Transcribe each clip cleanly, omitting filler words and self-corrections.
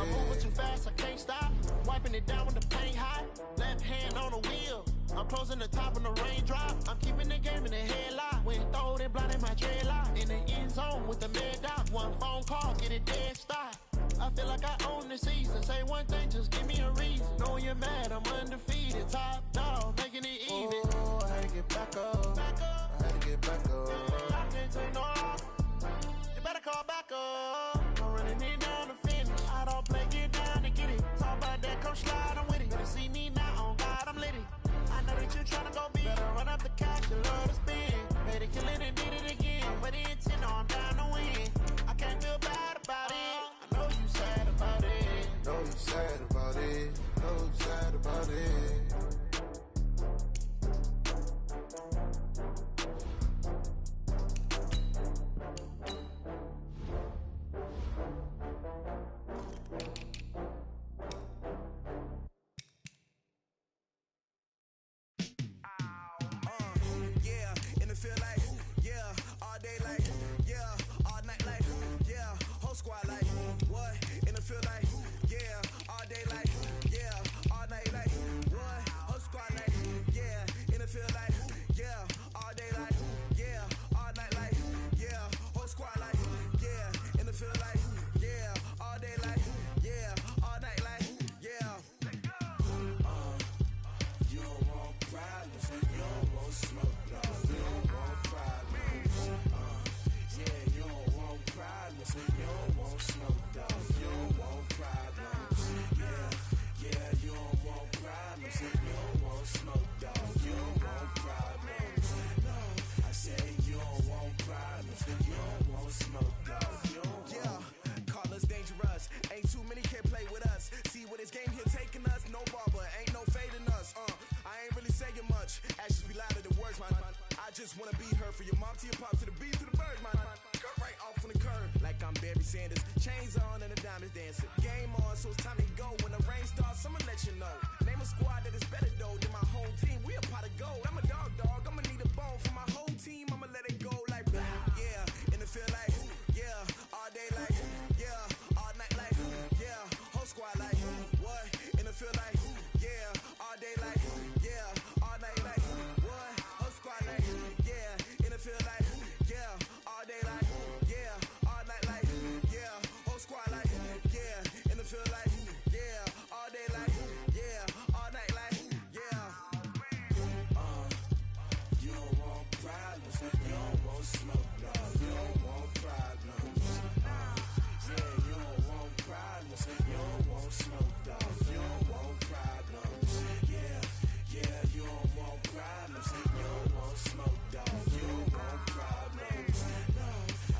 I'm moving too fast, I can't stop. Wiping it down when the paint hot. Left hand on the wheel. I'm closing the top when the raindrop. I'm keeping the game in the headlock. When throwed and blinded my dreadlock. In the end zone with the mad dot. One phone call, get it dead stop. I feel like I own the season. Say one thing, just give me a reason. Knowing you're mad, I'm undefeated. Top dog, making it even. Oh, I had to get back up. Back up. I had to get back up. I can't take no loss. You better call back up. I'm running it down to finish. I don't play, get down to get it. Talk about that, come slide, I'm with it. Better see me now, on God, I'm litty. I know that you tryna go big. Better run up the cash, you love to spend. Better kill it and did it again. But the intent, no, I'm down to win. I can't feel bad about it. I know you sad about it. Know you sad about it. Know you sad about it. Just wanna be her, for your mom to your pop to the beat to the birds, man. Cut right off on the curb, like I'm Barry Sanders. Chains on and the diamonds dancing. Game on, so it's time to go. When the rain starts, I'ma let you know. Name a squad that is better though than my home team. We a pot of gold. I'm a dog, I'ma need a bone for my whole team. I'ma let it go like blah. Yeah, and it feel like yeah, all day like yeah, all night like yeah, whole squad like what? And it feel like yeah, all day like yeah, all night like what? Whole squad like feel like, yeah, all day like, yeah, all night like, yeah, whole squad like, yeah, and it feel like, yeah, all day like, yeah, all night like, yeah. You don't want problems, you don't want smoke, dog. You don't want problems. Yeah, you don't want problems, you don't want smoke, dog. You don't want problems. Yeah, yeah, you don't want problems, you don't want smoke, dog. You don't want problems. No,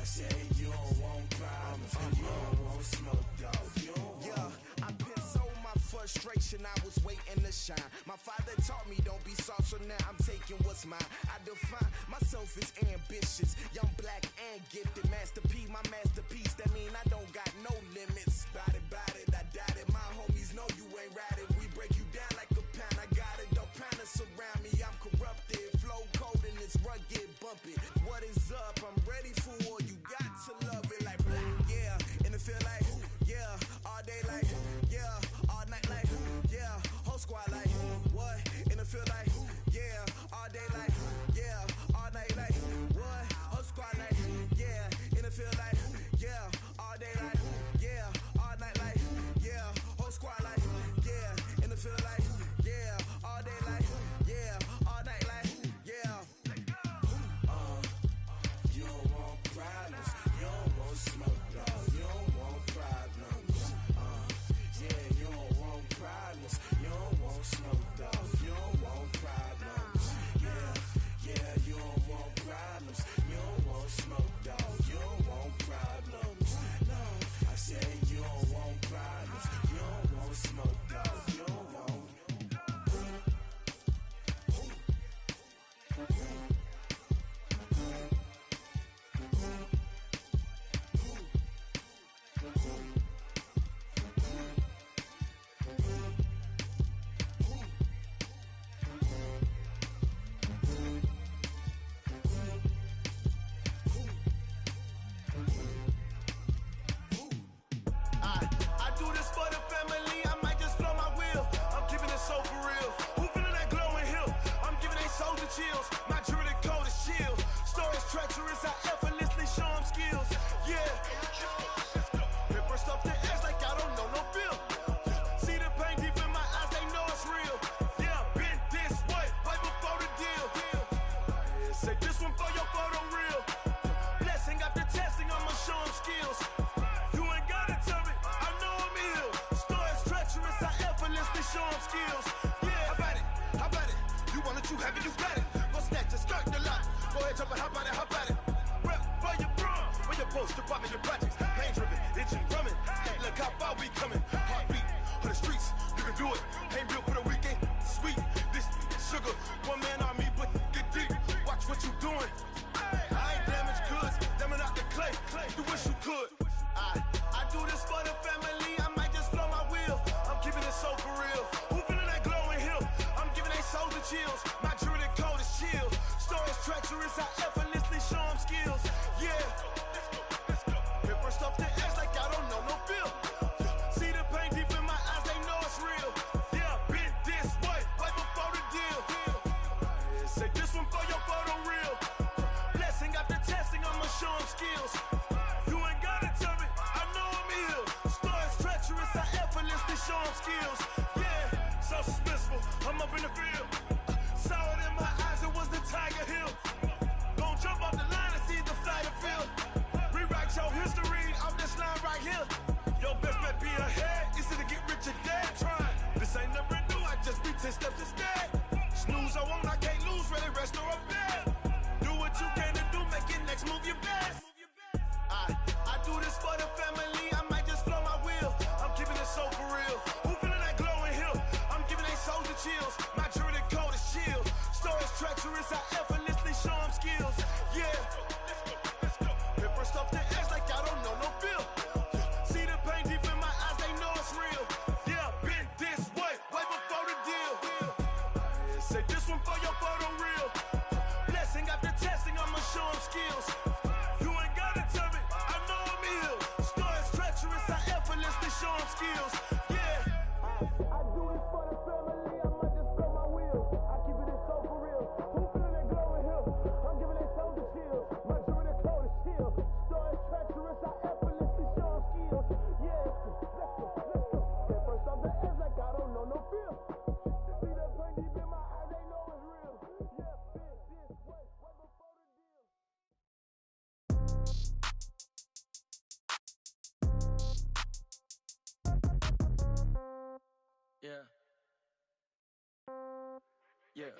I say you don't want problems. You don't want smoke, dog. You don't want. I pissed so my frustration, I was waiting to shine. My father taught me don't be soft, so now I'm taking what's mine. I define myself as ambitious, young, black, and gifted. Master P, my masterpiece. That mean I don't got no limits. Bout it, I doubt it. My homies know you ain't ride it. We break you down like a pound. I got it, don't pound us around me. I'm corrupted, flow cold and it's rugged, bumpy. What is up? I'm ready for war. You got to love it like blah. Yeah, and it feel like yeah, all day like yeah, all night like yeah, whole squad like what? And it feel like yeah, all day like yeah, all night like what? Whole squad like yeah, and it feel like yeah, all day like yeah, all night like yeah, whole squad like yeah, and it feel like yeah, all day like yeah, all night like yeah. You don't want problems, you don't want smoke, dog. You don't want problems. skills. My jewelry code is chill. Stories treacherous, I effortlessly show them skills. Yeah. Paper stuff the edge like I don't know no feel. See the pain deep in my eyes, they know it's real. Yeah, been this way, way before the deal. Say this one for your photo real. Blessing after testing, I'ma show them skills. You ain't gotta tell me, I know I'm ill. Stories treacherous, I effortlessly show them skills. Yeah, how about it? How about it? You want it, you have it, you got it. Go snatch your skirt the lot. Go ahead, jump it, how about it? How about it? Rep where you from? Where you post, department, your projects. Pain driven, itching, drumming. Hey, look how far we coming. Heartbeat on the streets, you can do it. Ain't built for the weekend. Sweet, this sugar. One man army, but get deep. Watch what you doing. I ain't damaged goods, damn out the clay. You wish you could. I do this for the family. I might just blow my wheel. I'm keeping it so for real. Who feeling that glowing hill? I'm giving they souls the chills. My jewelry code is chill. Stories treacherous, I effortlessly show them skills. Yeah. Paper stuff the edge like I don't know no feel. See the pain deep in my eyes, they know it's real. Yeah, been this way, way before the deal. Say this one for your photo real. Blessing after testing, I'ma show them skills. You ain't gotta tell me, I know I'm ill. Stories treacherous, I effortlessly show them skills. Yeah, so suspenseful, I'm up in the field. Saw it in my eyes, it was the Tiger Hill. Gon' jump off the line and see the fly the field. Rewrite your history off this line right here. Your best bet be ahead, easy to get rich or dead. Try, this ain't never new, I just be 10 steps instead. Snooze I won't, I can't lose, ready, rest or a bed. Do what you can to do, make it next move your best. I do this for the family, I might just blow my wheel. I'm keeping it so for real. Who feeling that glowing hill? I'm giving they souls the chills. My jewelry code is chill. Stories treacherous, I effortlessly show them skills. Yeah. Paper stuff the edge like I don't know no feel. See the pain deep in my eyes, they know it's real. Yeah, been this way, way before the deal. Say this one for your photo real. Blessing after testing, I'ma show them skills. You ain't gotta tell me, I know I'm ill. Stories treacherous, I effortlessly show them skills. Yeah. I do this for the family, I might just blow my wheel. I keep it so for real. Who feeling that glowing hill? I'm giving they souls the chills. My jewelry code is chill. Stories treacherous, I effortlessly show them skills. Yeah, let's go. Paper stuff the edge like I don't know no feel. See that pain deep in my eyes, they know it's real. Yeah, been this way, way before the deal. Yeah. Yeah.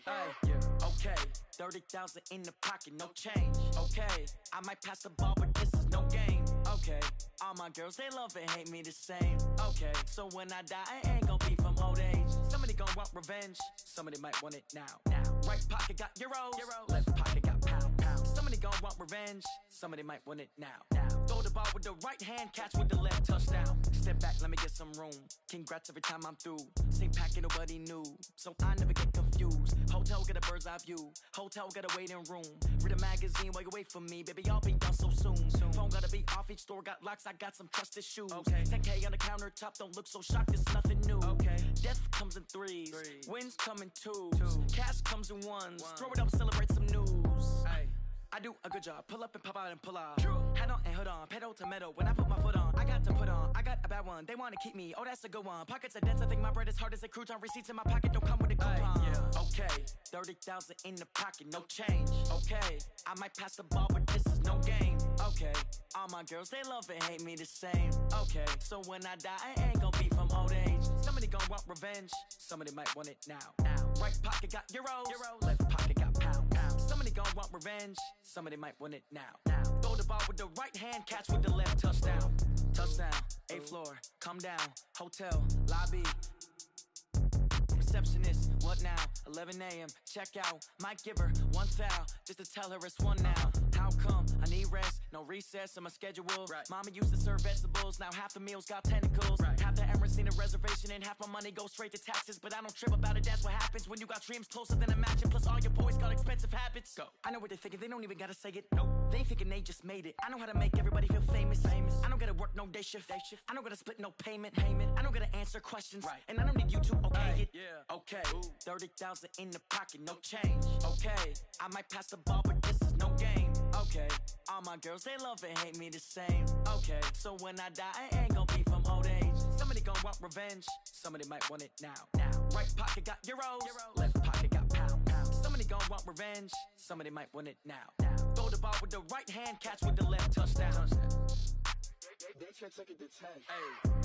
Hey, yeah. Okay. 30,000 in the pocket, no change. Okay. I might pass the ball, but this is no game. Okay. All my girls, they love and hate me the same. Okay. So when I die, I ain't gonna be from old age. Somebody gonna want revenge. Somebody might want it now. Right pocket got euros. Left pocket got pounds. Somebody gonna want revenge. Somebody might want it now. Throw the ball with the right hand, catch with the left, touchdown. Step back, let me get some room. Congrats every time I'm through. Same packet, nobody new, so I never get confused. Hotel get a bird's eye view. Hotel get a waiting room. Read a magazine while you wait for me, baby. I'll be done so soon. Phone gotta be off, each store got locks. I got some trusted shoes. Okay. 10K on the countertop, don't look so shocked. It's nothing new. Okay. Death comes in threes. Wins come in twos. Cash comes in ones. Throw it up, celebrate some news. Hey. I do a good job, pull up and pop out and pull off. Hat on and hood on, pedal to metal. When I put my foot on, I got to put on. I got a bad one, they wanna keep me. Oh, that's a good one. Pockets are dense, I think my bread is hard as a crouton. Receipts in my pocket don't come with a coupon. Yeah. Okay, 30,000 in the pocket, no change. Okay, I might pass the ball, but this is no game. Okay, all my girls, they love and hate me the same. Okay, so when I die, I ain't gonna be from old age. Somebody gonna want revenge. Somebody might want it now. Right pocket got euros. Left pocket got pounds. Somebody gonna want revenge. Somebody might want it now. Throw the ball with the right hand, catch with the left, touchdown. Touchdown, 8th floor, come down, hotel, lobby. Receptionist, what now? 11 a.m., check out. Might give her one foul, just to tell her it's one now. How come? I need rest, no recess in my schedule. Right. Mama used to serve vegetables, now half the meals got tentacles. Right. Half the Emirates need a reservation and half my money goes straight to taxes. But I don't trip about it, that's what happens when you got dreams closer than a mansion. Plus all your boys got expensive expensive habits. Go. I know what they're thinking, they don't even gotta say it. Nope. They thinking they just made it. I know how to make everybody feel famous. I don't gotta work no day shift. I don't gotta split no payment. I don't gotta answer questions. Right. And I don't need you to okay it. Yeah. Okay. 30,000 in the pocket, no change. Okay. I might pass the ball, but this is no game. Okay. All my girls, they love and hate me the same. Okay. So when I die, I ain't gonna be from old age. Somebody gon' want revenge. Somebody might want it now. Right pocket got euros. Left pocket got pounds. Somebody gon' want revenge. Somebody might want it now. Throw the ball with the right hand, catch with the left, touchdown. They can't take it to 10. Hey.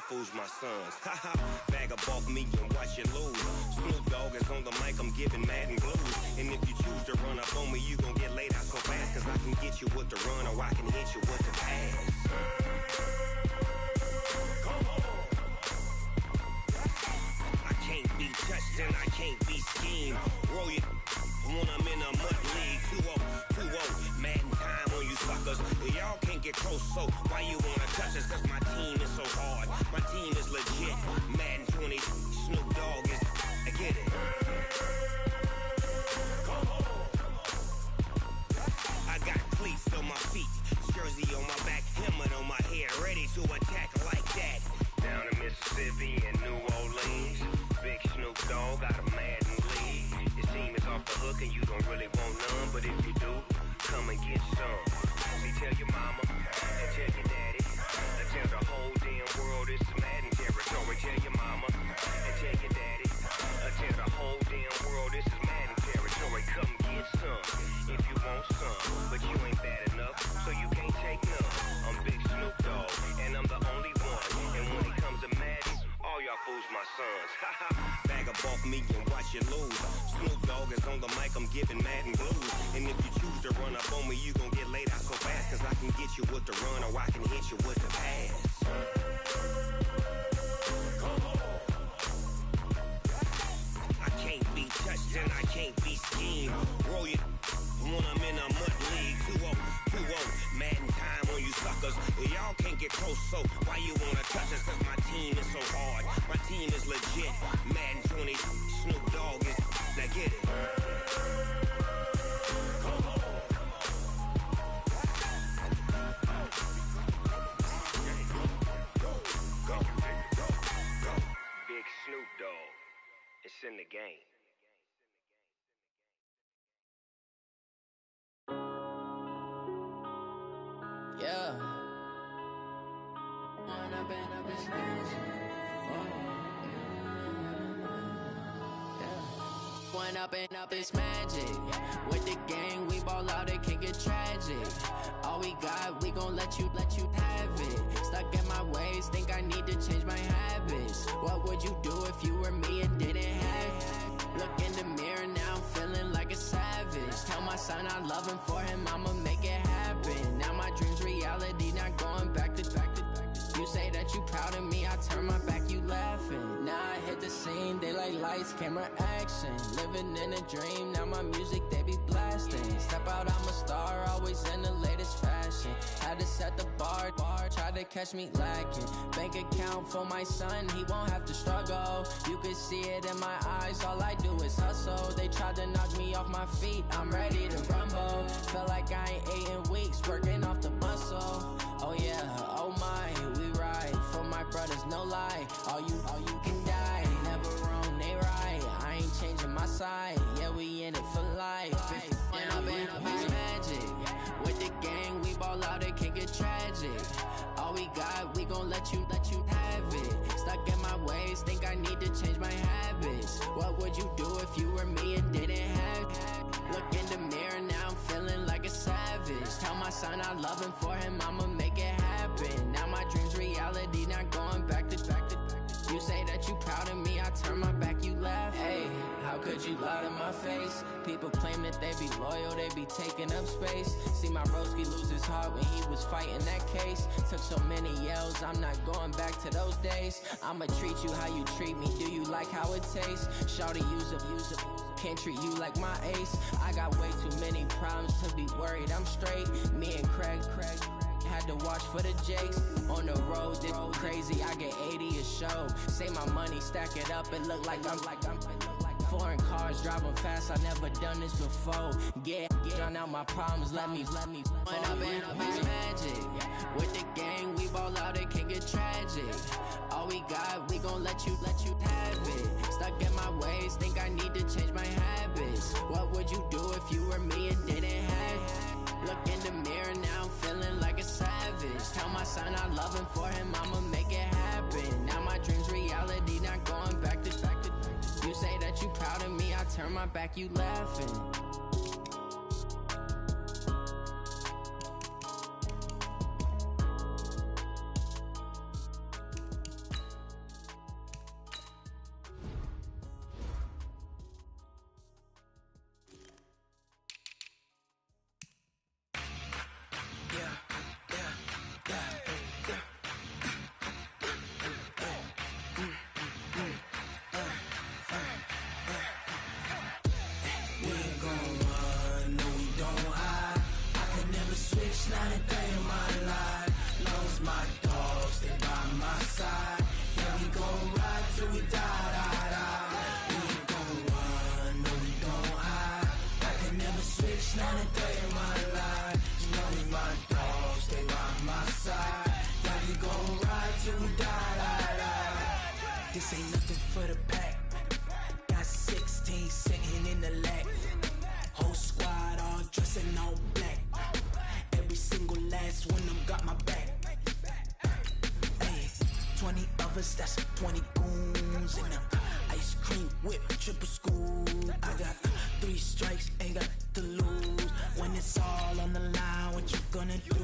Fools my sons. Haha, bag up off me and watch you lose. Snoop Dogg is on the mic, I'm giving Madden blues. And if you choose to run up on me, you gon' get laid out so my feet, jersey on my back, helmet on my head, ready to attack like that. Down in Mississippi and New Orleans, Big Snoop Dogg got a Madden league. Your team is off the hook and you don't really want none, but if you do, come and get some. See, tell your mama and tell your daddy, and tell the whole damn world it's Madden territory. Tell your mama and tell your daddy, and tell the whole damn world this is Madden territory. Come get some if you want some, but you ain't bad enough, so you can't take none. I'm Big Snoop Dogg, and I'm the only one. And when it comes to Madden, all y'all fools my sons. Bag up off me and watch you lose. Snoop Dogg is on the mic, I'm giving Madden blues. And if you choose to run up on me, you gon' get laid out so fast, cause I can get you with the run or I can hit you with the pass. I can't be touched and I can't be schemed. Roll you when I'm in a mud league. 2-0, Madden time on you suckers. Y'all can't get close, so why you wanna touch us? Cause my team is so hard, my team is legit. Madden 20, Snoop Dogg is, now get it. Big Snoop Dogg, it's in the game. Yeah. One up and up is magic. With the gang, we ball out, it can get tragic. All we got, we gon' let you have it. Stuck in my ways, think I need to change my habits. What would you do if you were me and didn't have it? Look in the mirror, now I'm feeling like a savage. Tell my son I love him, for him I'ma make it happen. Now my dream's reality, not going back to. You say that you proud of me, I turn my back, you laughing. Now I hit the scene, they like lights, camera, action. Living in a dream, now my music, they be blasting. Step out, I'm a star, always in the latest fashion. Had to set the bar, try to catch me lacking. Bank account for my son, he won't have to struggle. You can see it in my eyes, all I do is hustle. They tried to knock me off my feet, I'm ready to rumble. Felt like I ain't ate in weeks, working off the muscle. Oh yeah, oh my, we ride for my brothers, no lie. All you can die, never wrong, they right. I ain't changing my side, yeah, we in it for life. And I've been magic. With the gang, we ball out, it can get tragic. All we got, we gon' let you have it. Stuck in my ways, think I need to change my habits. What would you do if you were me and didn't have it? Look in the mirror, now I'm feeling like a savage. Tell my son I love him, for him I'ma make it happen. Now my dream's reality, not going back to. You say that you proud of me, I turn my back, you laugh. Hey, how could you lie to my face? People claim that they be loyal, they be taking up space. See my broski lose his heart when he was fighting that case. Took so many yells, I'm not going back to those days. I'ma treat you how you treat me, do you like how it tastes? Shawty, use up, can't treat you like my ace. I got way too many problems to be worried, I'm straight. Me and Craig had to watch for the Jakes. On the road, this crazy, I get 80 a show. Say my money, stack it up, it look like I'm foreign cars, driving fast, I never done this before. Get drown out my problems, let me When up and magic. With the gang, we ball out, it can get tragic. All we got, we gon' let you have it. Stuck in my ways, think I need to change my habits. What would you do if you were me and didn't have it? Look in the mirror, now I'm feeling like a savage. Tell my son I love him, for him I'ma make it happen. Now my dream's reality, not going back to. You say that you proud of me, I turn my back, you laughing. long as my dogs stay by my side. Yeah, we gon' ride till we die. This ain't nothing for the pack. Got 16 sitting in the lap. Whole squad all dressing all black. Every single last one of them got my back. Hey, 20 of us, that's 20 goons in the ice cream whip, triple school. I got 3 strikes, ain't got to lose. When it's all on the line, what you gonna do?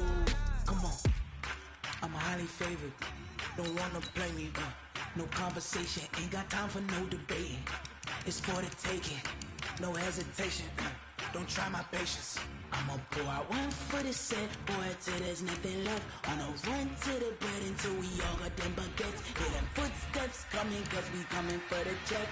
Come on, I'm highly favored. Don't wanna play me, no conversation, ain't got time for no debating. It's for the taking, no hesitation. Don't try my patience. I'ma pour out one for the set, boy, till there's nothing left. On a run to the bed until we all got them baguettes. Hear them footsteps coming, cause we coming for the check.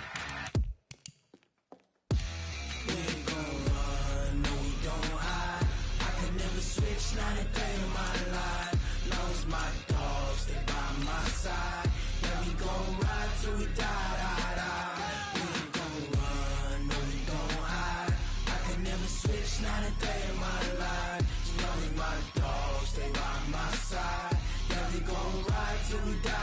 We ain't gon' run, no we don't hide. I could never switch, not a day in my life. Long as my dogs stay by my side. Yeah, we gon' ride till we die. We ain't gon' run, no we don't hide. I could never switch, not a day in my life. As long as my dogs stay by my side. Yeah, we gon' ride till we die.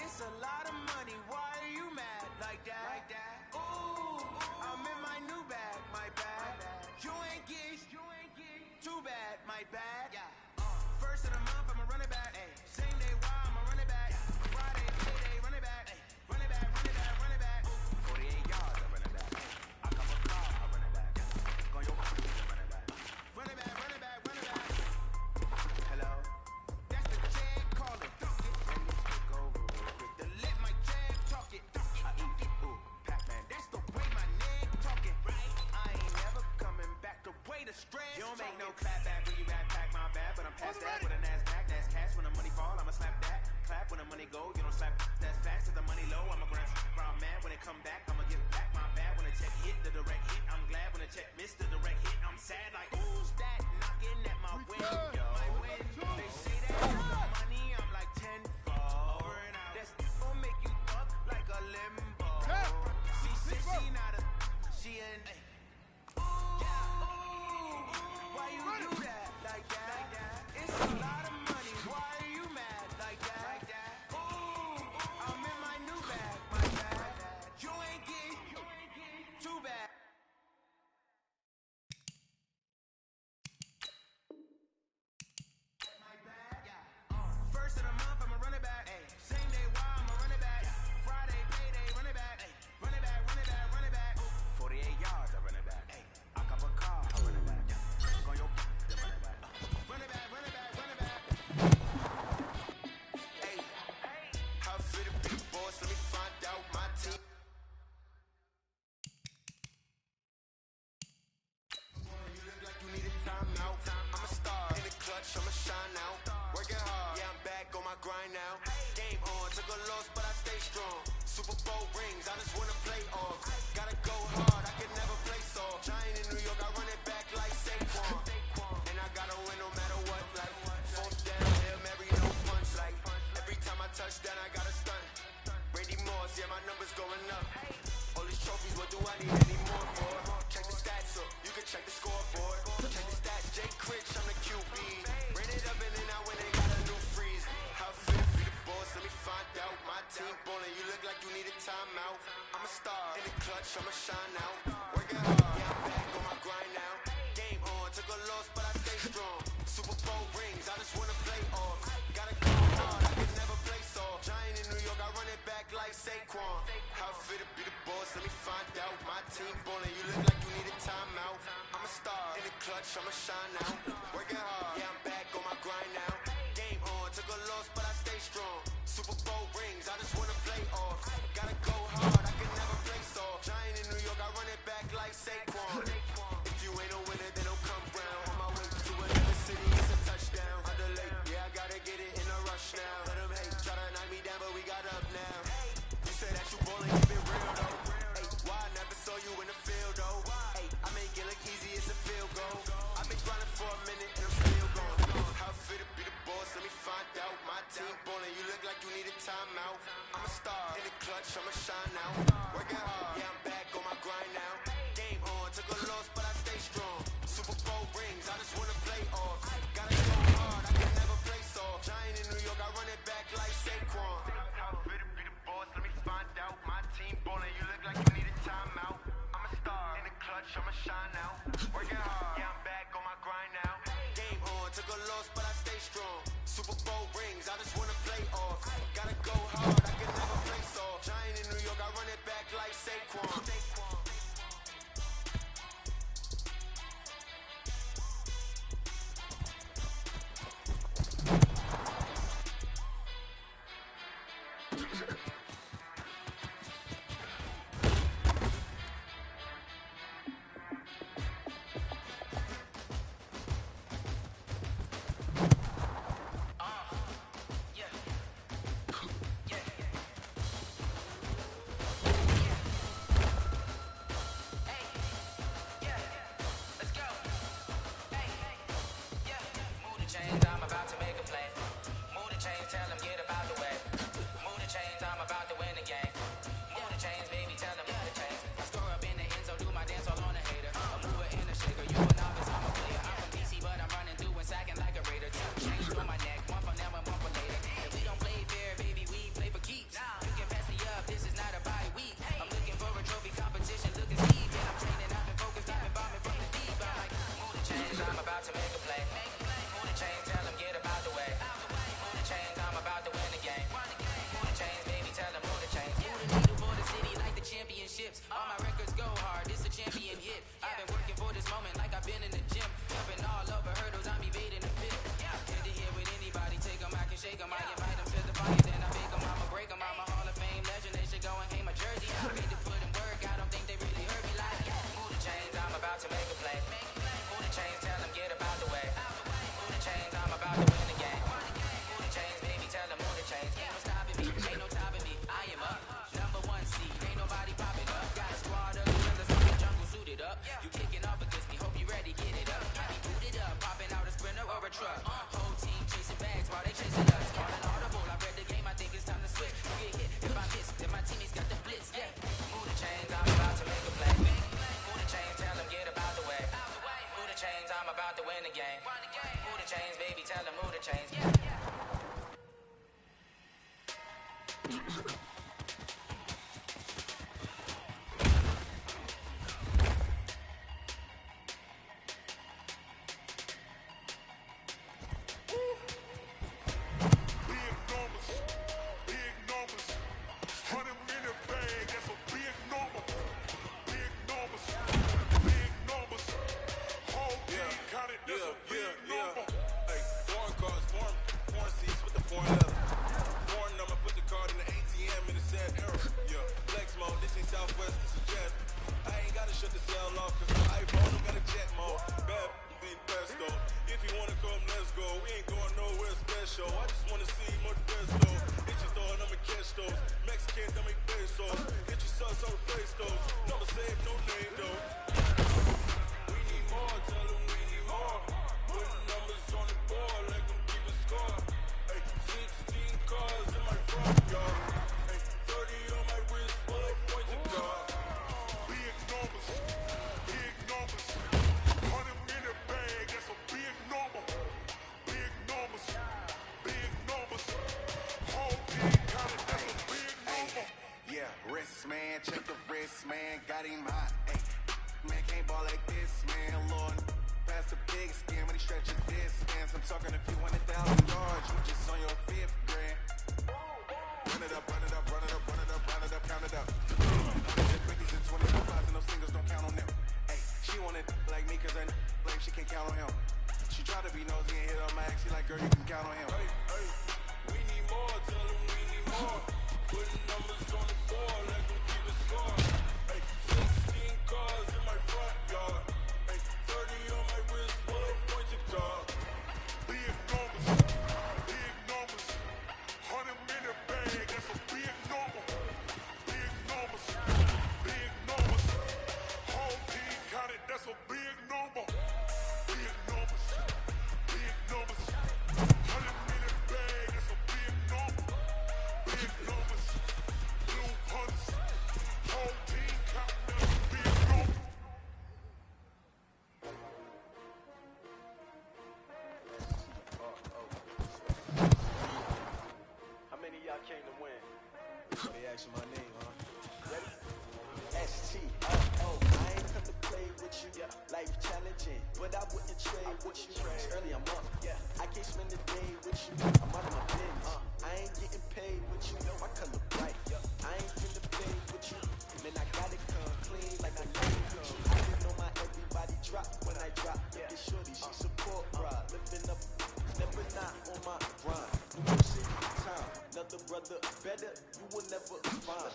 It's a lot of money, why are you mad like that? Ooh, I'm in my new bag, my bad. You ain't get too bad, my bad. First of the month, I'ma run it back. Same day, why I'ma run it back. Friday, payday, run it back. Run it back, run it back, run it back. 48 yards, I run it back. I come a car, I run it back. Go your run it back. Run it back, run it back, run it back. Hello? That's the jag calling. Go over real quick. To let my jag talk it. I eat it. Ooh, Pac-Man. That's the way my neck talking. Right? I ain't never coming back. The way the stress. You don't make no clap back when you backpack my bad, but I'm past that with a NASDAQ. That's cash when the money fall. I'ma slap that. Clap when the money go. You don't slap. That's fast to the money low. I'm a grand brown man. When it come back, I'ma give back my bad. When the check hit, the direct hit. I'm glad when the check missed the direct hit. I'm sad like who's that knocking at my window? My window. They say that's the money. I'm like 10-fold. That's gon' make you fuck like a limbo. She said she not a. She an. Why you do that like that? It's a lot of money. Why are you mad like that? Ooh, I'm in my new bag, my bad. You ain't get too bad. My bad. First of the month, I'ma run it back. Same day, why I'ma run it back. Friday, payday, run it back. Run it back, run it back, run it back. 48 yards, I run it back. I cop a car, I run it back. Go your run it back. Run it back, run it back, run it back. Hey, how fit to be the boss? Let me find out my team. You look like you need a timeout. I'm a star in the clutch, I'ma shine out. Working hard, yeah, I'm back on my grind now. Game on, took a loss, but I stay strong. Super Bowl rings, I just wanna play off. Gotta go hard, I can never play soft. Giant in New York, I run it back like Saquon. And I gotta win no matter what, like fourth down, Hail Mary, no punch. Like every time I touch down, I gotta stunt. Randy Moss, yeah, my numbers going up. All these trophies, what do I need any more for? Check the stats up, you can check the scoreboard. Check the stats, Jay Critch, I'm the QB. Ran it up and then I went and got a new freeze. How fit be the boss, let me find out. My team ballin', you look like you need a timeout. I'm a star in the clutch, I'ma shine out. Working hard, yeah, I'm back on my grind now. Game on, took a loss, but I stay strong. Super Bowl rings, I just wanna play off. Gotta go hard, I can never play soft. Giant in New York, I run it back like Saquon. How fit to be the boss, let me find out. My team ballin', you look like you need a timeout. I'm a star in the clutch, I'ma shine out. Working hard, yeah, I'm back on my grind now. Game on, took a loss, but I stay strong. Super Bowl rings, I just wanna play off. Gotta go hard, I can never play soft. Giant in New York, I run it back like Saquon. If you ain't a winner, I'ma shine now. Working hard, yeah, I'm back on my grind now. Game on, took a loss, but I stay strong. Super Bowl rings, I just wanna play off. Gotta go hard, I can never play soft. Giant in New York, I run it back like Saquon. Fit to be the boss, let me find out. My team ballin', you look like you need a timeout. I'm a star, in the clutch, I'ma shine now. Working hard, yeah, I'm back on my grind now. Game on, took a loss, but I stay strong. Super Bowl rings, I just wanna play off. Gotta go hard, I can never play soft. Giant in New York, I run it back like Saquon. All my records go hard, it's a champion hit. I've been working for this moment like I've been in the gym. Jumping all over hurdles, I'm evading the pit. Head to head with anybody, take them, I can shake them. I invite them to the party, then I make them, I'ma break them. I'm a Hall of Fame legend, they should go and hang my jersey. I made to put in work, I don't think they really heard me like, move the chains, I'm about to make a play. Move the chains, tell them get about the way. Move the chains, I'm about to win the game. Move the chains, baby, tell them move the chains. Ain't no stopping me, ain't no topping me. I am up, number one seed, ain't nobody popping up. Got a squad of killers on the jungle suited up. You kicking off against me, hope you ready, get it up. I be booted up, popping out a sprinter or a truck. Whole team chasing bags while they chasing us. Calling audible, I read the game, I think it's time to switch. You get hit, if I miss, then my teammates got the blitz. Yeah, move the chains, I'm about to make a play. Move the chains, tell them get about the way. Move the chains, I'm about to win the game. Move the chains, baby, tell them move the chains. mention my name, huh? Ready? S-T-O-O. I ain't come to play with you. Life challenging, but I wouldn't trade with you. It's early, I'm up. I can't spend the day with you. I'm out of my business. I ain't getting paid with you. My color bright. I ain't finna play with you. Man, I gotta come clean like I know you. I didn't know my everybody drop when I drop. Look at shorty, she support ride. Lifting up, never not on my grind. New city, time, another brother better. You will never find.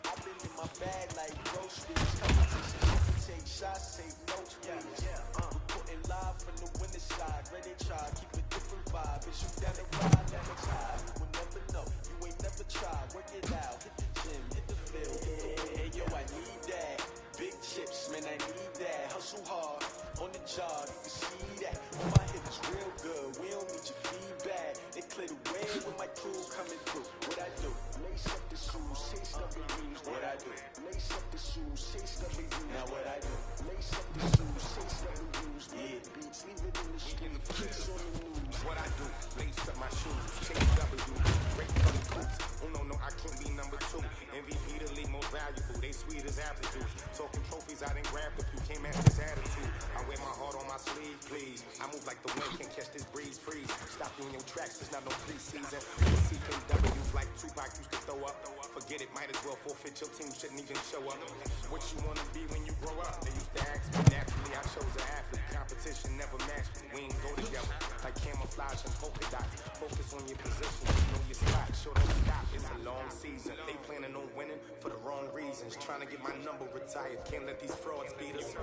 I've been in my bag like groceries. Competition, take shots, take notes, please. Reporting live from the winter side. Ready try, keep a different vibe. Is you down the ride, never try. You will never know, you ain't never tried. Work it out, hit the gym, hit the field. Hey, yo, I need that. Big chips, man, I need that. Hustle hard, on the job, you can see that. When my hip is real good, we don't need your feedback. They clear the way when my crew coming through. What I do? Lace up the shoes, say stuff and use. What I do? Lace up the shoes, say stuff and use. Now what I do? Lace up the shoes, say stuff and use. Yeah, beats, leave it in the street, kicks on the news. What I do? Lace up my shoes, chase W, great color coops. Oh no, I can't be number 2. MVP the league most valuable, they sweet as apple juice. Talking trophies, I didn't grab the few, can't match this attitude. I wear my heart on my sleeve, please. I move like the wind, can't catch this breeze, freeze. Stop you in your tracks, it's not no preseason. CKW's like Tupac used to throw up. Forget it, might as well forfeit, your team shouldn't even show up. What you wanna be when you grow up? They used to ask me, naturally I chose an athlete. Competition never matched me, we ain't go together. Like camouflage and polka dots. Focus on your position, you know your spot. Show don't stop, it's a long season. They planning on winning for the wrong reasons. Trying to get my number retired, can't let these frauds beat us.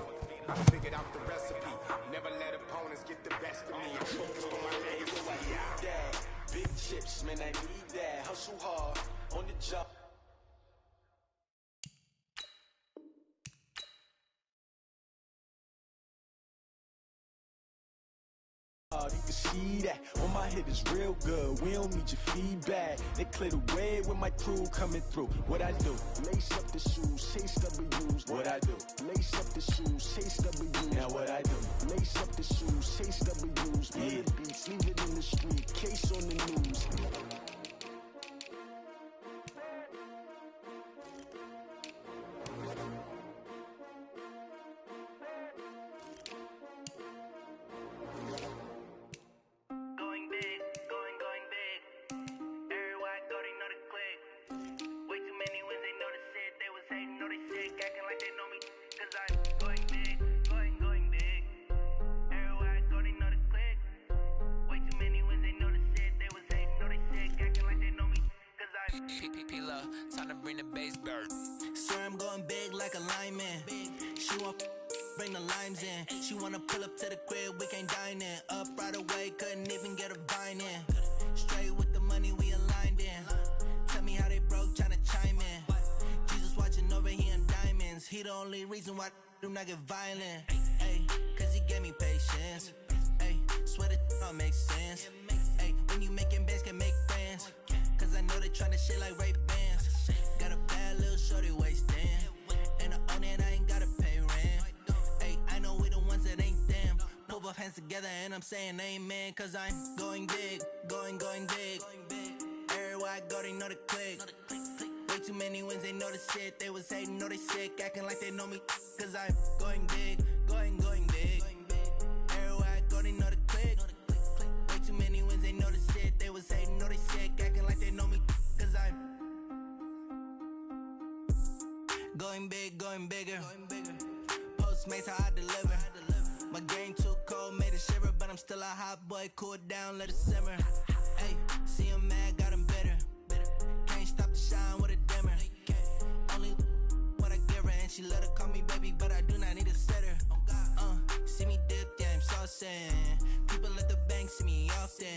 I figured out the recipe, never let opponents get the best of me. I'm focused on my legacy. I need that. Big chips, man, I need that. Hustle hard, on the job. You can see that on my head is real good. We don't need your feedback. They clear the way when my crew coming through. What I do? Lace up the shoes, chase W's. What I do? Lace up the shoes, chase W's. Now what I do? Lace up the shoes, chase W's. Yeah, beats, leave it in the street, case on the news. Time to bring the bass bird. Sir, I'm going big like a lineman. She won't bring the limes in. She wanna pull up to the crib, we can't dine in. Up right away, couldn't even get a vine in. Straight with the money we aligned in. Tell me how they broke, tryna chime in. Jesus watching over, he in diamonds. He the only reason why do not get violent. Ay, cause he gave me patience. Ay, swear that don't make sense. Ay, when you making bands, can make friends. Cause I know they tryna shit like Ray Bans. Got a bad little shorty wasting. And I own it, I ain't gotta pay rent. Ay, I know we the ones that ain't them. Put both hands together and I'm saying amen. Cause I'm going big, going big. Everywhere I go, they know the click. Way too many wins, they know the shit. They was hating, know they sick, acting like they know me. Cause I'm going big, going big. Everywhere I go, they know the click. Way too many wins, they know the shit. They was hating, know they sick, acting like they know me. Cause I'm going big, going bigger. Postmates how I deliver. My game too cold, made it shiver. But I'm still a hot boy, cool it down, let it simmer. Hey, see him mad, got him bitter. Can't stop the shine with a dimmer. Only what I give her, and she let her call me baby, but I do not need a sitter. See me dip, yeah, I'm saucing. People at the bank see me often.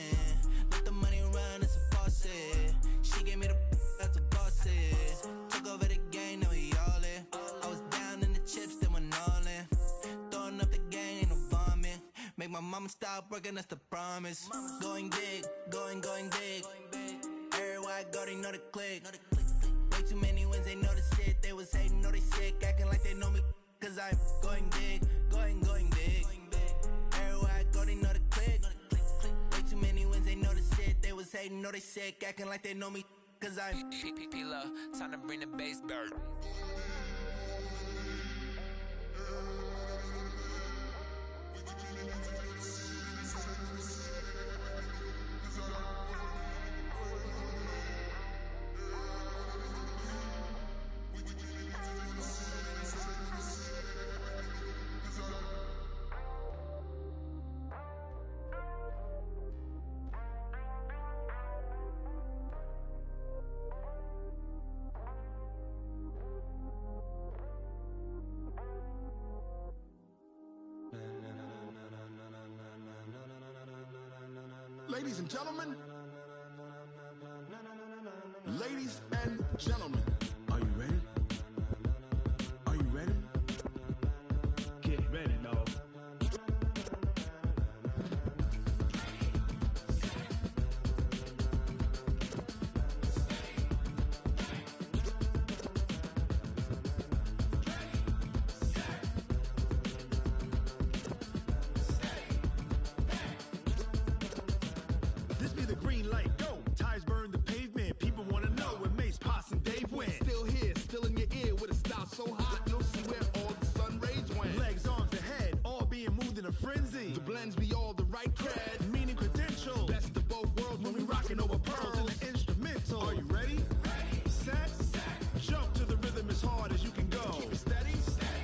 Let the money run, it's a faucet. She gave me the that's a boss it. Took over the game, now we all in. I was down in the chips, then went all in. Throwing up the gang, ain't no vomit. Make my mama stop working, that's the promise. Going big, going big. Everywhere I go, they know the click. Way too many wins, they know the shit. They was hating, know they sick, acting like they know me. Cause I'm going big, going big. Everywhere I go, they know the click. Way too many wins, they know the shit. They was hating, know they sick, acting like they know me. cause I'm P-P-P-Lo, time to bring the bass bird. Ladies and gentlemen, ladies and gentlemen, are you ready? Are you ready? Get ready, dog. This be the green light, go. Tires burn the pavement. People wanna know where Mace, Poss, and Dave went. Still here, still in your ear with a style so hot, you'll see where all the sun rays went. Legs, arms, and head, all being moved in a frenzy. The blends be all the right cred, meaning credentials. Best of both worlds when we rockin' over pearls in the instrumental. Are you ready? Set, jump to the rhythm as hard as you can go. Keep it steady,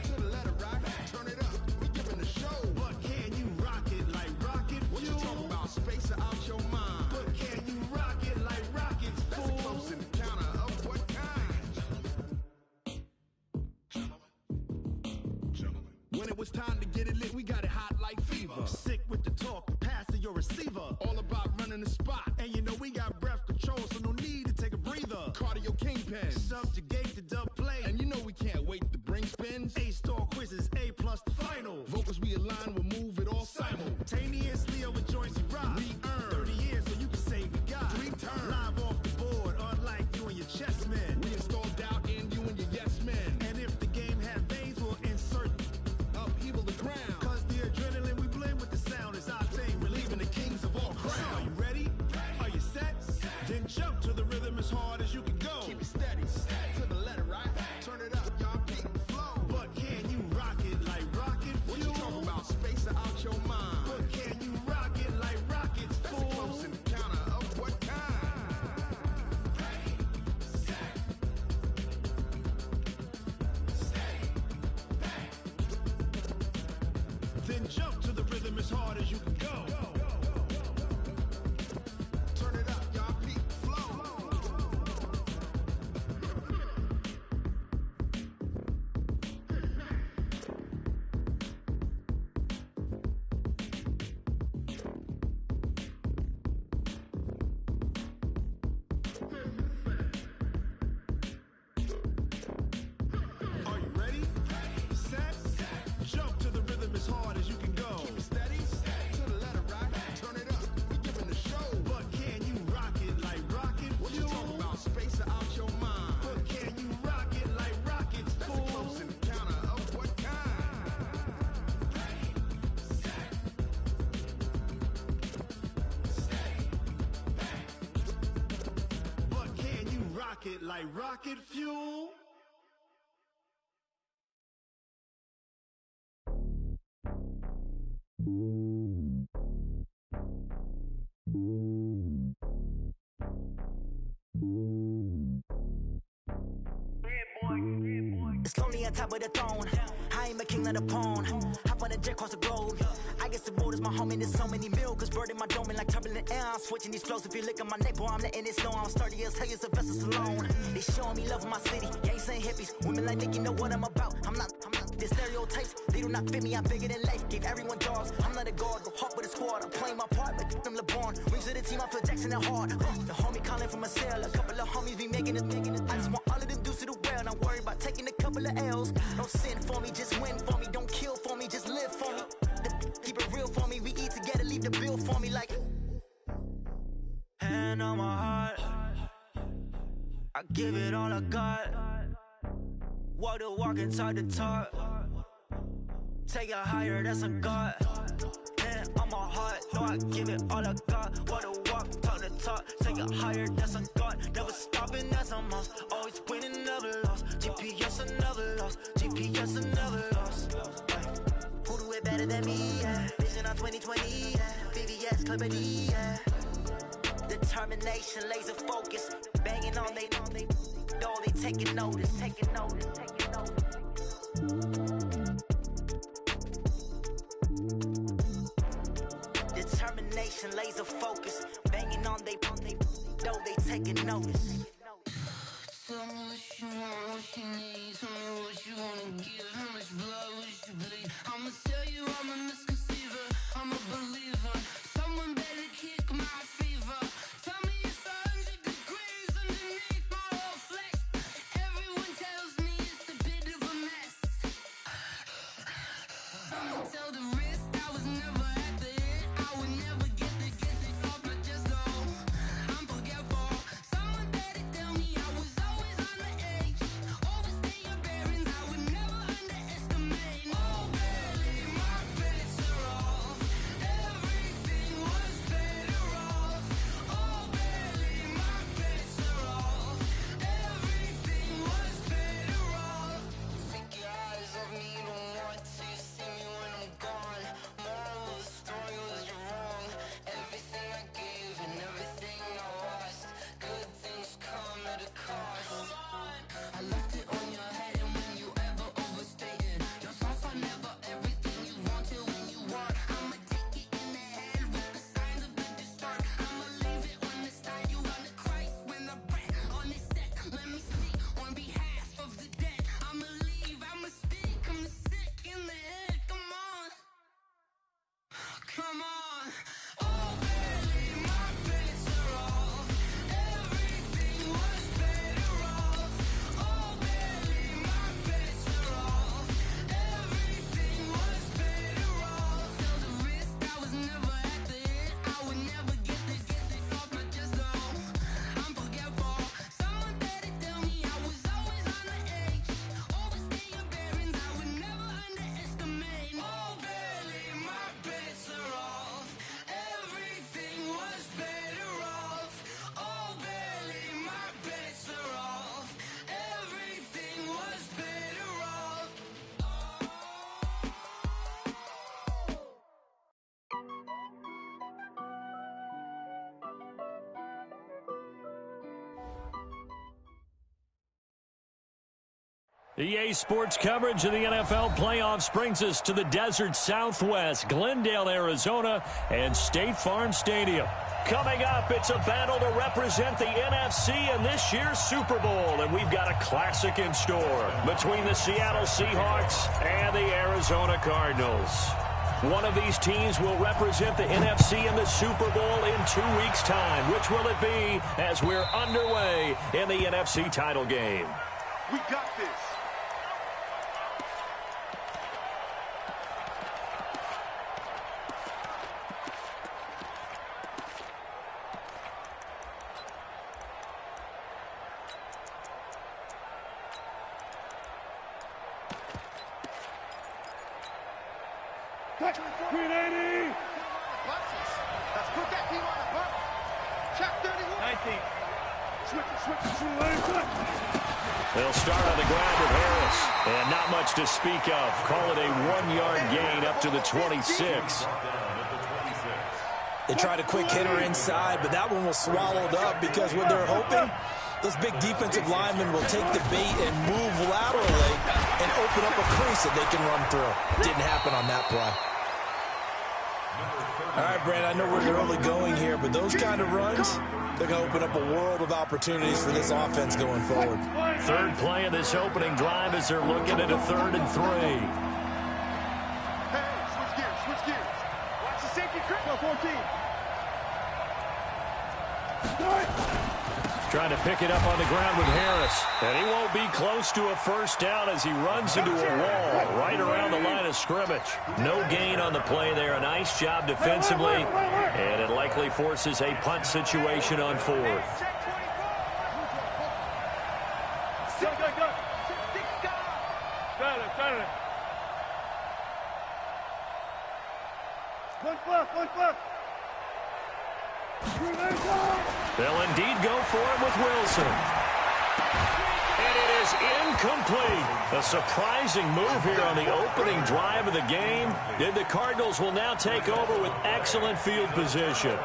to the letter rock, turn it up. We giving the show. But can you rock it like rocket fuel? What you talking about? Space out your mind. But can you rock it like rockets, fool? That's a close encounter of what kind? When it was time to get it lit, we got it hot like fever. Sick with the talk, passing your receiver. All about running the spot. And you know we got breath control, so no need to take a breather. Cardio kingpin, subjugate the dub play. And you know we can't wait to bring spins. A-star quizzes, A+ the final. Vocals we align, we'll move it all simultaneously over joints and rock. We earn 30 years, so you can say we got 3 turns. Live off the board, unlike you and your chess men. We install doubt in you and your yes men. And if the game had veins, we'll insert upheaval the ground. Cause the adrenaline we blend with the sound is our thing, relieving the kings of all crowns. So are you ready? Are you set? Then jump to the rhythm as hard as you can go. Keep it steady, to the letter right. Turn it up, y'all keep the flow. But can you rock it like rocket fuel? What you talking about? Space out your mind. But can you rock it like rockets, fool? That's a close encounter of what kind? Then jump to the rhythm as hard as you can go. Turn it up, y'all peak flow. Are you ready? Set, jump to the rhythm as hard as you can go. Keep it steady, to the letter right. Turn it up, we giving the show. But can you rock it like rocket fuel? What you talking about? Space out your mind. But can you rock it like rockets, fool? That's a close encounter of what kind? But can you rock it like rocket fuel? It's lonely on top of the throne. I ain't a king of the pawn. Hop on a jet across the globe. I guess the road is my home and there's so many milkers birding my dome like turbulent air. I'm switching these flows. If you look at my neck, boy, I'm letting it slow. I'm sturdy as hell, as Sylvester Stallone. They showing me love in my city. Gangsta and hippies. Women like Nick, you know what I'm about. I'm not the stereotypes. They do not fit me. I'm bigger than life. Gave everyone dogs. I'm not a guard. Go hard with a squad. I'm playing my part like them LeBron. Rings to the team. I feel Jackson and hard. The homie calling from a cell. A couple of homies be making it. I just want all of them dudes to the well. Not worried about taking a couple of L's. Don't sin for me, just win for me. Don't kill for me, just live for me. Keep it real for me. We eat together, leave the bill for me like. Hand on my heart, I give it all I got. Walk the walk and talk the talk. Take it higher, that's a God. Hand on my heart, no, I give it all I got. Walk the walk, talk the talk. Take it higher, that's a God. Never stopping, that's a must. Always winning, never lost. GPS another loss. GPS another loss. Who do it better than me? Yeah. Vision on 2020. Yeah. VVS company. Yeah. Determination, laser focus. Banging on they door. They taking notice. Taking notice. Taking notice. Determination, laser focus. Banging on they door. They taking notice. Tell me what you want, what you need. Tell me what you wanna give. How much blood would you bleed? I'ma tell you I'm a misconceiver. I'm a believer. Someone better kick my fever. Tell me it's 100 degrees underneath my whole flesh. Everyone tells me it's a bit of a mess. I'ma tell the risk I was never at the end. I would never get it off my chest though. I'm forgetful. Someone better tell me I was always on the edge. Overstay your bearings, I would never underestimate. Oh barely, my bets are off. Everything was better off. Oh barely, my bets are off. Everything was better off. Take your eyes off me, don't want to see me when I'm gone. Moral of the story was you're wrong. Everything I gave and everything I lost. Good things come at a cost. I left it on your head, and when you ever overstay it, your thoughts are never everything you want till when you want. I'ma take it in the head with the signs of the distort. I'ma leave it on the side. You on the Christ when the breath on this set. Let me speak on behalf of the dead. I'ma leave, I'ma speak. I'm sick in the head. Come on, come on. Oh, barely, my bets are off. Everything was better off. Oh, barely, my bets are off. Everything was better off. Tell the risk I was never at the end. I would never get it off my chest though. I'm forgetful. Someone better tell me I was always on the edge. Overstay your bearings, I would never underestimate. Oh, barely, my bets are off. Everything was better off. Oh, barely, my bets are off. Everything was better off. EA Sports coverage of the NFL playoffs brings us to the desert Southwest, Glendale, Arizona, and State Farm Stadium. Coming up, it's a battle to represent the NFC in this year's Super Bowl, and we've got a classic in store between the Seattle Seahawks and the Arizona Cardinals. One of these teams will represent the NFC in the Super Bowl in 2 weeks' time. Which will it be as we're underway in the NFC title game? We got this. Green 80! Let's put that team on the bump. Check 31. 19. Switch. They'll start on the ground with Harris. And not much to speak of. Call it a 1-yard gain up to the 26. They tried a quick hitter inside, but that one was swallowed up because what they're hoping, those big defensive linemen will take the bait and move laterally and open up a crease that they can run through. Didn't happen on that play. All right, Brad, I know we're early going here, but those kind of runs, they're going to open up a world of opportunities for this offense going forward. Third play of this opening drive as they're looking at a 3rd and 3. Hey, switch gears. Watch the safety grip. 14. Trying to pick it up on the ground with Harris. And he won't be close to a first down as he runs into a wall right around the line of scrimmage. No gain on the play there. A nice job defensively. And it likely forces a punt situation on 4th. One fluff. They'll indeed go for it with Wilson. And it is incomplete. A surprising move here on the opening drive of the game. And the Cardinals will now take over with excellent field position.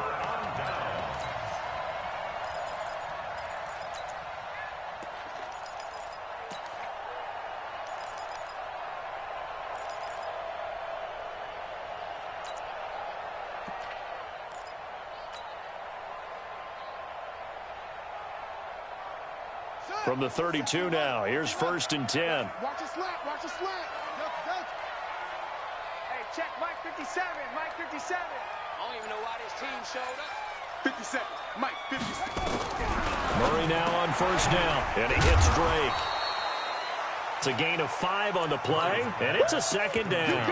From the 32 now, here's 1st and 10. Watch the slant, watch the slant. Hey, check Mike 57, Mike 57. I don't even know why this team showed up. 57, Mike 57. Murray now on 1st down, and he hits Drake. It's a gain of 5 on the play, and it's a 2nd down.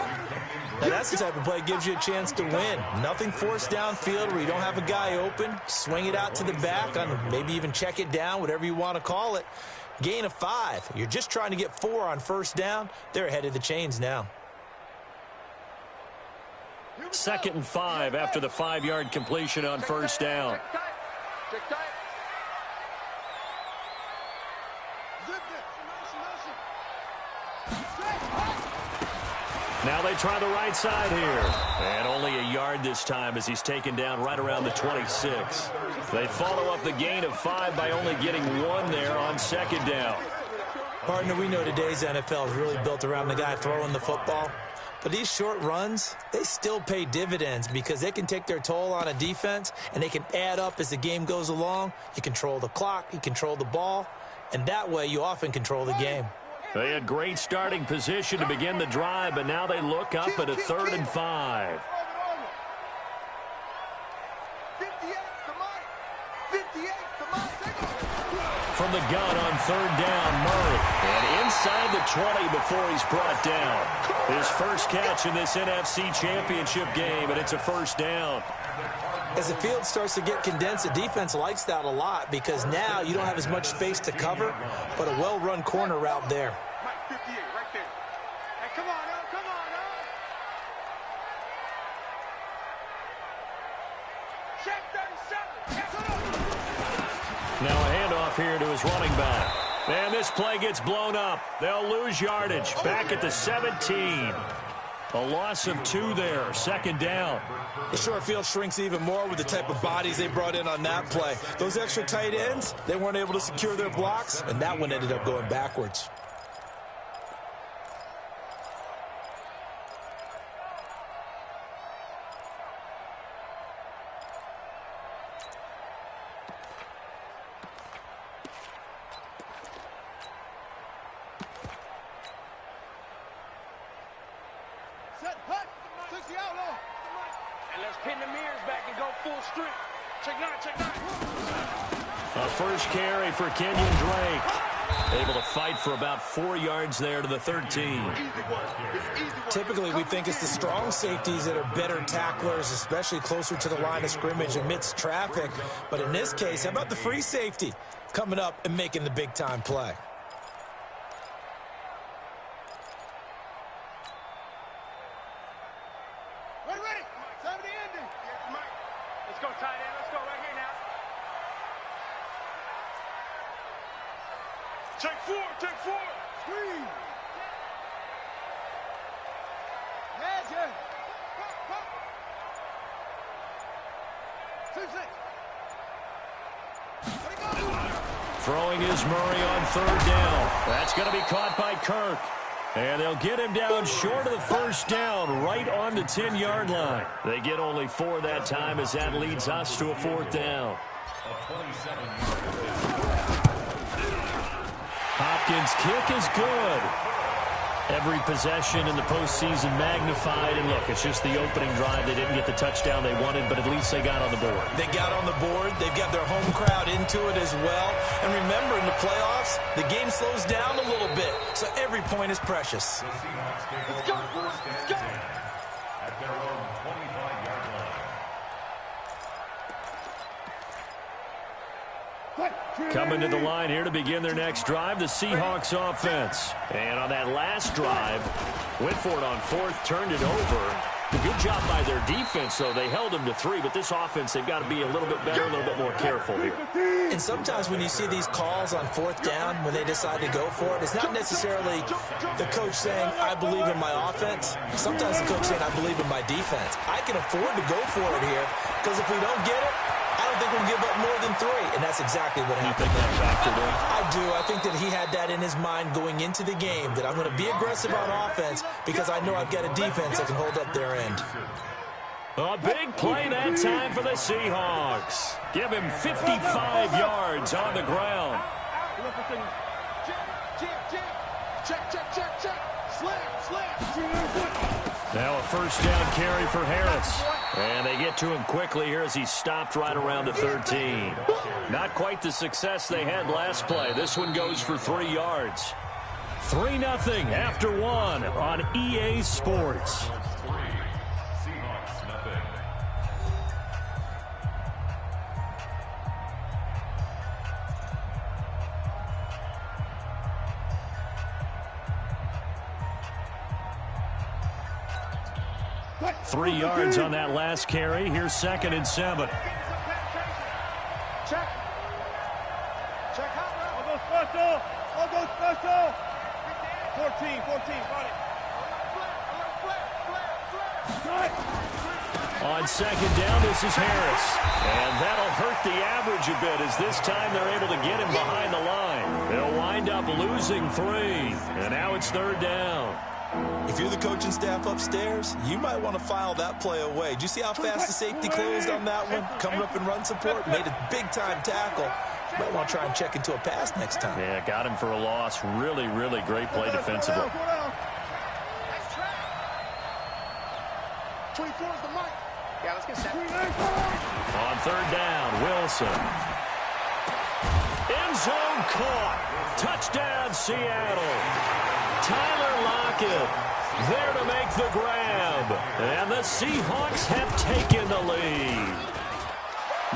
Now that's the type of play that gives you a chance to win. Nothing forced downfield where you don't have a guy open. Swing it out to the back, on maybe even check it down, whatever you want to call it. Gain of 5. You're just trying to get 4 on 1st down. They're ahead of the chains now. 2nd and 5 after the 5-yard completion on 1st down. Now they try the right side here. And only a yard this time as he's taken down right around the 26. They follow up the gain of 5 by only getting 1 there on 2nd down. Partner, we know today's NFL is really built around the guy throwing the football. But these short runs, they still pay dividends because they can take their toll on a defense and they can add up as the game goes along. You control the clock, you control the ball, and that way you often control the game. They had great starting position to begin the drive, but now they look up at a 3rd and 5. From the gun on 3rd down, Murray. And inside the 20 before he's brought down. His first catch in this NFC Championship game, and it's a 1st down. As the field starts to get condensed, the defense likes that a lot because now you don't have as much space to cover, but a well-run corner route there. Mike 58, right there. Hey, come on, now, come on, now. Check 37. Now a handoff here to his running back. And this play gets blown up. They'll lose yardage. Back at the 17. A loss of 2 there. 2nd down. The short field shrinks even more with the type of bodies they brought in on that play. Those extra tight ends, they weren't able to secure their blocks, and that one ended up going backwards. And let's pin the mirrors back and go full strength. Check 9, check 9. A first carry for Kenyon Drake. Able to fight for about 4 yards there to the 13. Typically, we think it's the strong safeties that are better tacklers, especially closer to the line of scrimmage amidst traffic. But in this case, how about the free safety coming up and making the big-time play? Ready. 70 ending. Yeah, Mike. Let's go, tight end. Let's go right here now. Check 4, check 4. Screen. Yes. 2-6. Throwing is Murray on 3rd down. That's going to be caught by Kirk. And they'll get him down short of the 1st down, right on the 10-yard line. They get only 4 that time as that leads us to a 4th down. Hopkins' kick is good. Every possession in the postseason magnified. And look, it's just the opening drive. They didn't get the touchdown they wanted, but at least they got on the board. They got on the board. They've got their home crowd into it as well. And remember, in the playoffs, the game slows down a little bit, so every point is precious. Let's go. Let's go. At their own 25-yard line. Coming to the line here to begin their next drive, the Seahawks offense. And on that last drive, went for it on 4th, turned it over. The good Good job by their defense, though. They held them to 3, but this offense, they've got to be a little bit better, a little bit more careful here. And sometimes when you see these calls on 4th down, when they decide to go for it, it's not necessarily the coach saying, I believe in my offense. Sometimes the coach saying, I believe in my defense. I can afford to go for it here, because if we don't get it, I don't think we'll give up more than 3, and that's exactly what happened. You think that factored in? I do. I think that he had that in his mind going into the game, that I'm going to be aggressive on offense because I know I've got a defense that can hold up their end. A big play that time for the Seahawks. Give him 55 yards on the ground. Now a first down carry for Harris. And they get to him quickly here as he stopped right around the 13. Not quite the success they had last play. This one goes for 3 yards. 3-0 after 1 on EA Sports. 3 yards on that last carry. Here's 2nd and 7. Check. Check out. I'll go special. 14, got it. On 2nd down, this is Harris. And that'll hurt the average a bit as this time they're able to get him behind the line. They'll wind up losing 3. And now it's 3rd down. If you're the coaching staff upstairs, you might want to file that play away. Did you see how fast the safety closed on that one? Coming up in run support, made a big-time tackle. Might want to try and check into a pass next time. Yeah, got him for a loss. Really, really great play defensively. 24 is the mic. Yeah, let's get set. On 3rd down, Wilson. End zone caught. Touchdown, Seattle. Tyler Lockett there to make the grab. And the Seahawks have taken the lead.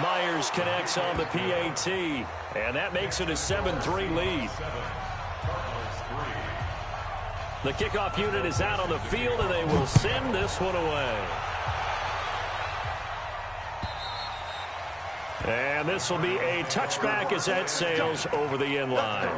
Myers connects on the PAT. And that makes it a 7-3 lead. The kickoff unit is out on the field, and they will send this one away. And this will be a touchback as that sails over the end line.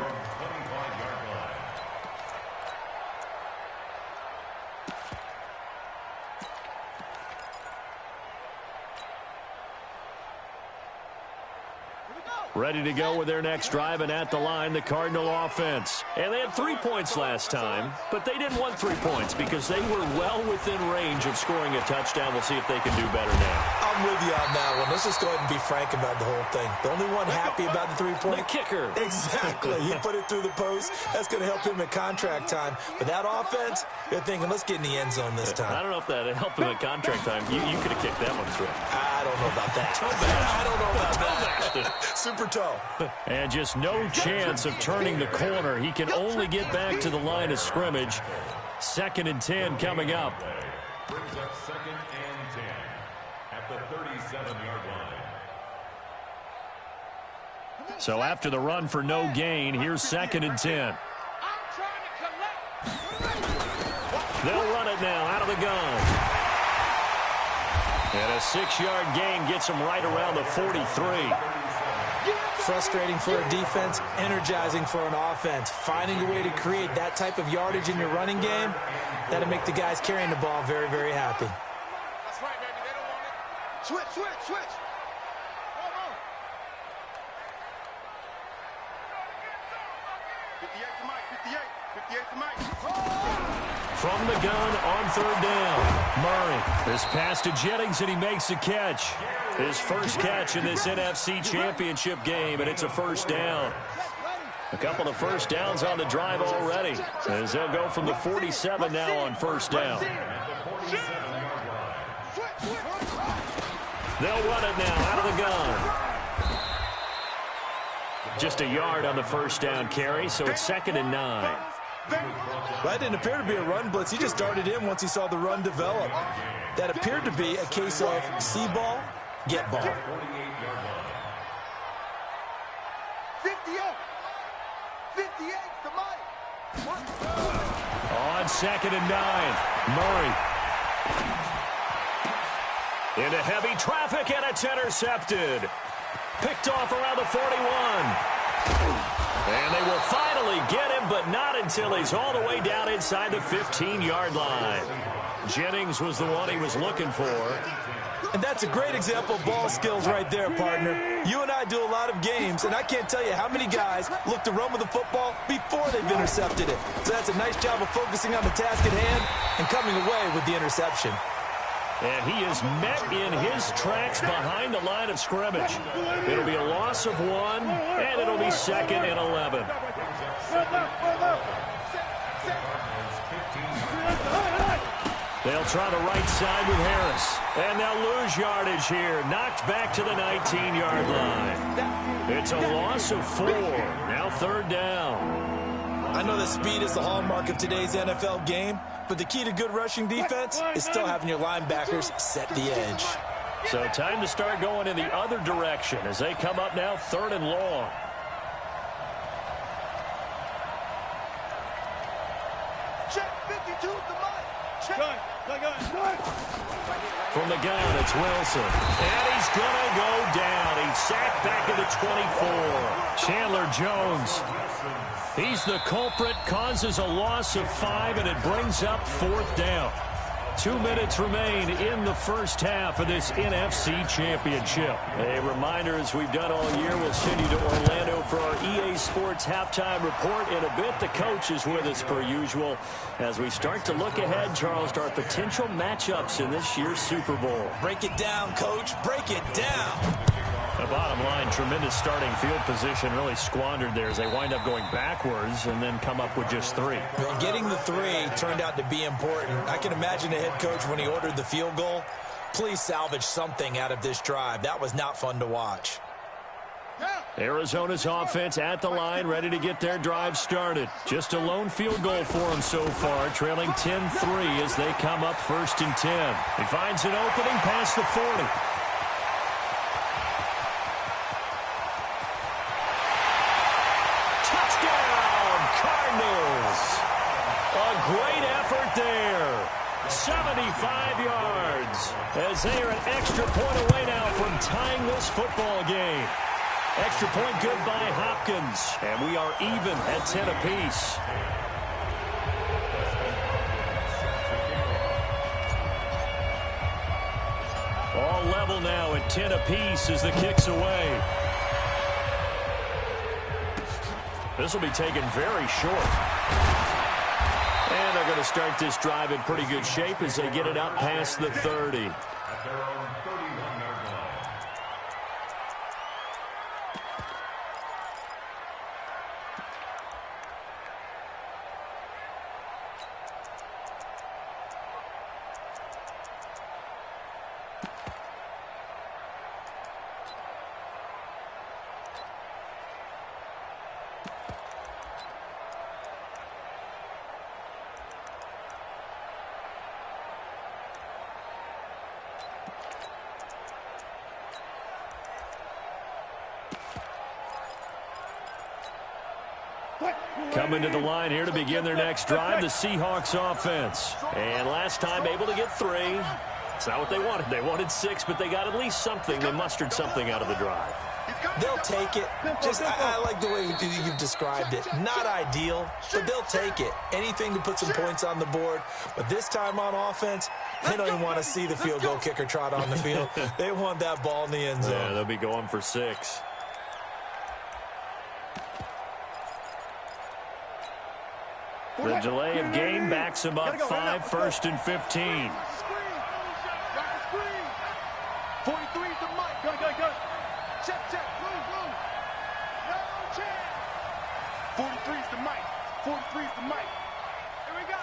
Ready to go with their next drive, and at the line, the Cardinal offense. And they had 3 points last time, but they didn't want 3 points because they were well within range of scoring a touchdown. We'll see if they can do better now. I'm with you on that one. Let's just go ahead and be frank about the whole thing. The only one happy about the 3-point. The kicker. Exactly. He put it through the post. That's going to help him at contract time. But that offense, you're thinking, let's get in the end zone this time. I don't know if that helped him at contract time. You could have kicked that one through. I don't know about that. I don't know about that. Super toe. And just no chance of turning the corner. He can only get back to the line of scrimmage. 2nd and 10 coming up. Brings up 2nd and 10 at the 37-yard line. So after the run for no gain, here's 2nd and 10. They'll run it now out of the gun. And a 6-yard gain gets them right around the 43. Frustrating for a defense, energizing for an offense. Finding a way to create that type of yardage in your running game, that'll make the guys carrying the ball very, very happy. That's right, baby. They don't want it. Switch. Hold on. 58 to Mike. 58 to Mike. From the gun on 3rd down. Murray. This pass to Jennings, and he makes the catch. His first catch in this NFC Championship game, and it's a 1st down. A couple of 1st downs on the drive already, as they'll go from the 47 now on 1st down. They'll run it now out of the gun. Just a yard on the 1st down carry, so it's 2nd and 9. That didn't appear to be a run blitz. He just darted in once he saw the run develop. That appeared to be a case of see ball, get ball. 58 to Mike. On 2nd and 9, Murray. Into heavy traffic, and it's intercepted. Picked off around the 41. And they will finally get him, but not until he's all the way down inside the 15-yard line. Jennings was the one he was looking for. And that's a great example of ball skills right there, partner. You and I do a lot of games, and I can't tell you how many guys look to run with the football before they've intercepted it. So that's a nice job of focusing on the task at hand and coming away with the interception. And he is met in his tracks behind the line of scrimmage. It'll be a loss of 1, and it'll be 2nd and 11. They'll try the right side with Harris. And they'll lose yardage here. Knocked back to the 19-yard line. It's a loss of 4. Now 3rd down. I know that speed is the hallmark of today's NFL game, but the key to good rushing defense is still having your linebackers set the edge. So time to start going in the other direction as they come up now 3rd and long. Check 52 the mic. Check. From the gun, it's Wilson. And he's going to go down. He's sacked back at the 24. Chandler Jones. He's the culprit, causes a loss of 5, and it brings up 4th down. 2 minutes remain in the first half of this NFC Championship. A reminder, as we've done all year, we'll send you to Orlando for our EA Sports halftime report. In a bit, the coach is with us per usual as we start to look ahead, Charles, to our potential matchups in this year's Super Bowl. Break it down, Coach. Break it down. The bottom line, tremendous starting field position, really squandered there as they wind up going backwards and then come up with just 3. Well, getting the 3 turned out to be important. I can imagine the head coach when he ordered the field goal. Please salvage something out of this drive. That was not fun to watch. Arizona's offense at the line, ready to get their drive started. Just a lone field goal for them so far, trailing 10-3 as they come up 1st and 10. He finds an opening past the 40. Great effort there. 75 yards as they are an extra point away now from tying this football game. Extra point good by Hopkins. And we are even at 10 apiece. All level now at 10 apiece as the kick's away. This will be taken very short. And they're going to start this drive in pretty good shape as they get it out past the 30. Coming to the line here to begin their next drive, the Seahawks offense. And last time able to get 3. It's not what they wanted. They wanted 6, but they got at least something. They mustered something out of the drive. They'll take it. I like the way you've described it. Not ideal, but they'll take it. Anything to put some points on the board. But this time on offense, they don't even want to see the field goal kicker trot on the field. They want that ball in the end zone. Yeah, they'll be going for 6. The delay of game backs him up 5, 1st and 15. 43 is the mic. Go. Check. Blue. No chance. 43 is the mic. 43 is the mic. Here we go.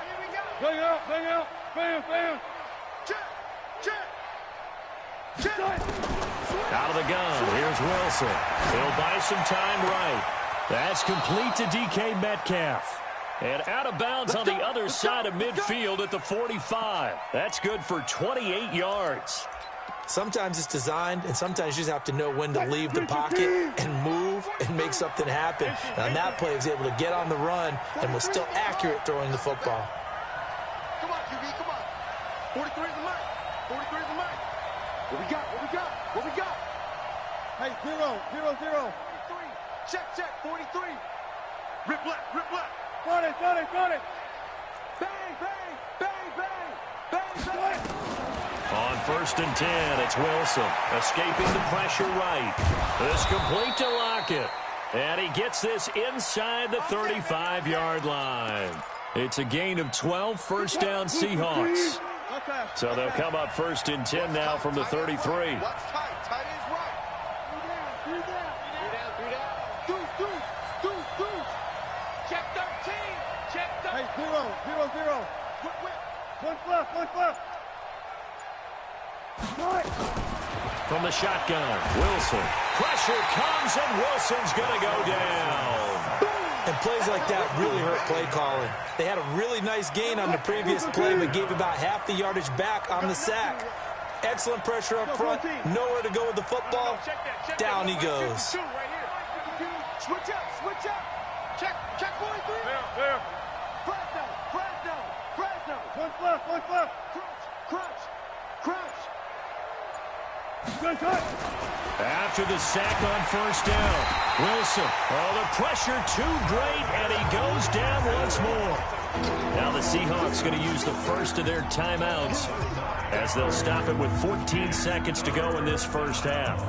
Bang out. Bam. Check. Out of the gun. Here's Wilson. He'll buy some time right. That's complete to DK Metcalf. And out of bounds on the other side of midfield at the 45. That's good for 28 yards. Sometimes it's designed, and sometimes you just have to know when to leave the pocket and move and make something happen. And on that play, he was able to get on the run and was still accurate throwing the football. Come on, QB, come on. 43 is the mic. What we got? What we got? What we got? Hey, 0, 0, 0. 43. Check, check, 43. Rip left, rip left. Got it, got it, got it. Bang, bang, bang, bang, bang, bang. On 1st and 10, it's Wilson escaping the pressure right. This complete to Lockett. And he gets this inside the 35-yard line. It's a gain of 12, first down Seahawks. So they'll come up 1st and 10 now from the 33. Watch tight, tight is right. 3 down, 3 down. Deuce. Check 13, check 13. Hey, 0, 0, 0. One left. From the shotgun, Wilson. Pressure comes, and Wilson's going to go down. And plays like that really hurt play calling. They had a really nice gain on the previous play, but gave about half the yardage back on the sack. Excellent pressure up front. Nowhere to go with the football. Down he goes. Switch up. Check 43. There. Fresno. One left. Crunch. After the sack on 1st down, Wilson. Oh, the pressure too great, and he goes down once more. Now the Seahawks going to use the first of their timeouts as they'll stop it with 14 seconds to go in this first half.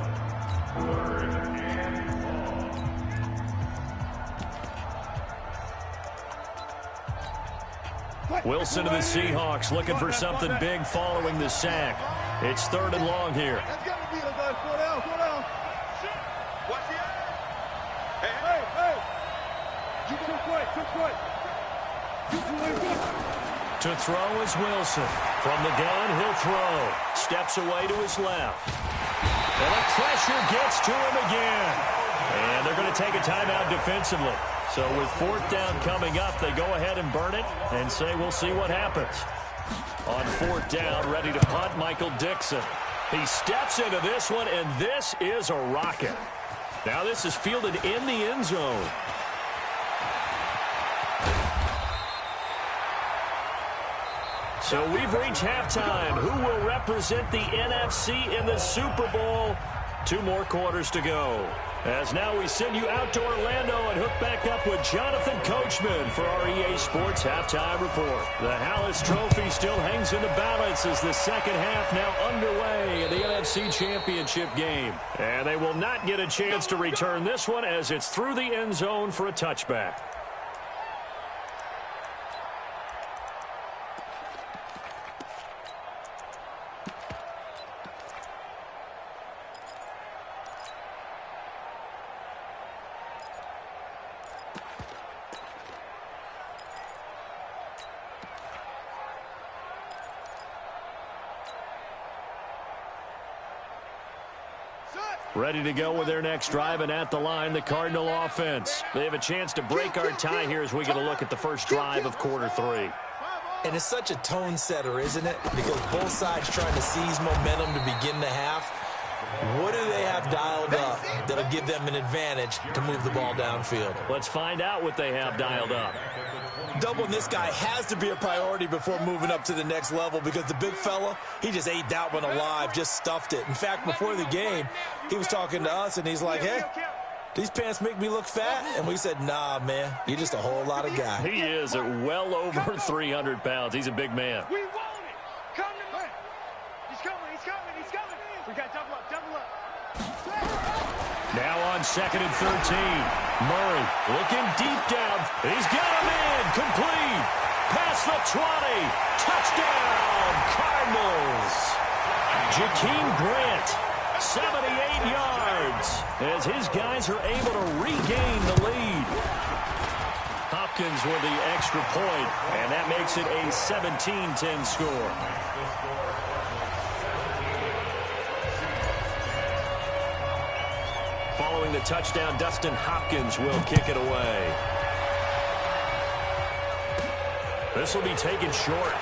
Wilson to the Seahawks looking for something big following the sack. It's 3rd and long here. That's got to be the guy. Slow down. Watch the eye. Hey. You took right. To throw is Wilson. From the gun, he'll throw. Steps away to his left. And the pressure gets to him again. And they're going to take a timeout defensively. So with 4th down coming up, they go ahead and burn it and say we'll see what happens. On 4th down, ready to punt, Michael Dixon. He steps into this one, and this is a rocket. Now this is fielded in the end zone. So we've reached halftime. Who will represent the NFC in the Super Bowl? 2 more quarters to go. As now we send you out to Orlando and hook back up with Jonathan Coachman for our EA Sports Halftime Report. The Hallis Trophy still hangs in the balance as the second half now underway in the NFC Championship game. And they will not get a chance to return this one as it's through the end zone for a touchback. Ready to go with their next drive, and at the line, the Cardinal offense. They have a chance to break our tie here as we get a look at the first drive of quarter 3. And it's such a tone setter, isn't it? Because both sides trying to seize momentum to begin the half. What do they have dialed up that'll give them an advantage to move the ball downfield? Let's find out what they have dialed up. Doubling this guy has to be a priority before moving up to the next level because the big fella, he just ate that one alive, just stuffed it. In fact, before the game, he was talking to us, and he's like, hey, these pants make me look fat? And we said, nah, man, you're just a whole lot of guy. He is at well over 300 pounds. He's a big man. We want it. Come to me. He's coming. We got double up. Now on 2nd and 13. Murray looking deep down. He's got him in. Complete. Past the 20. Touchdown, Cardinals. Jakeem Grant, 78 yards, as his guys are able to regain the lead. Hopkins with the extra point, and that makes it a 17-10 score. Following the touchdown, Dustin Hopkins will kick it away. This will be taken short.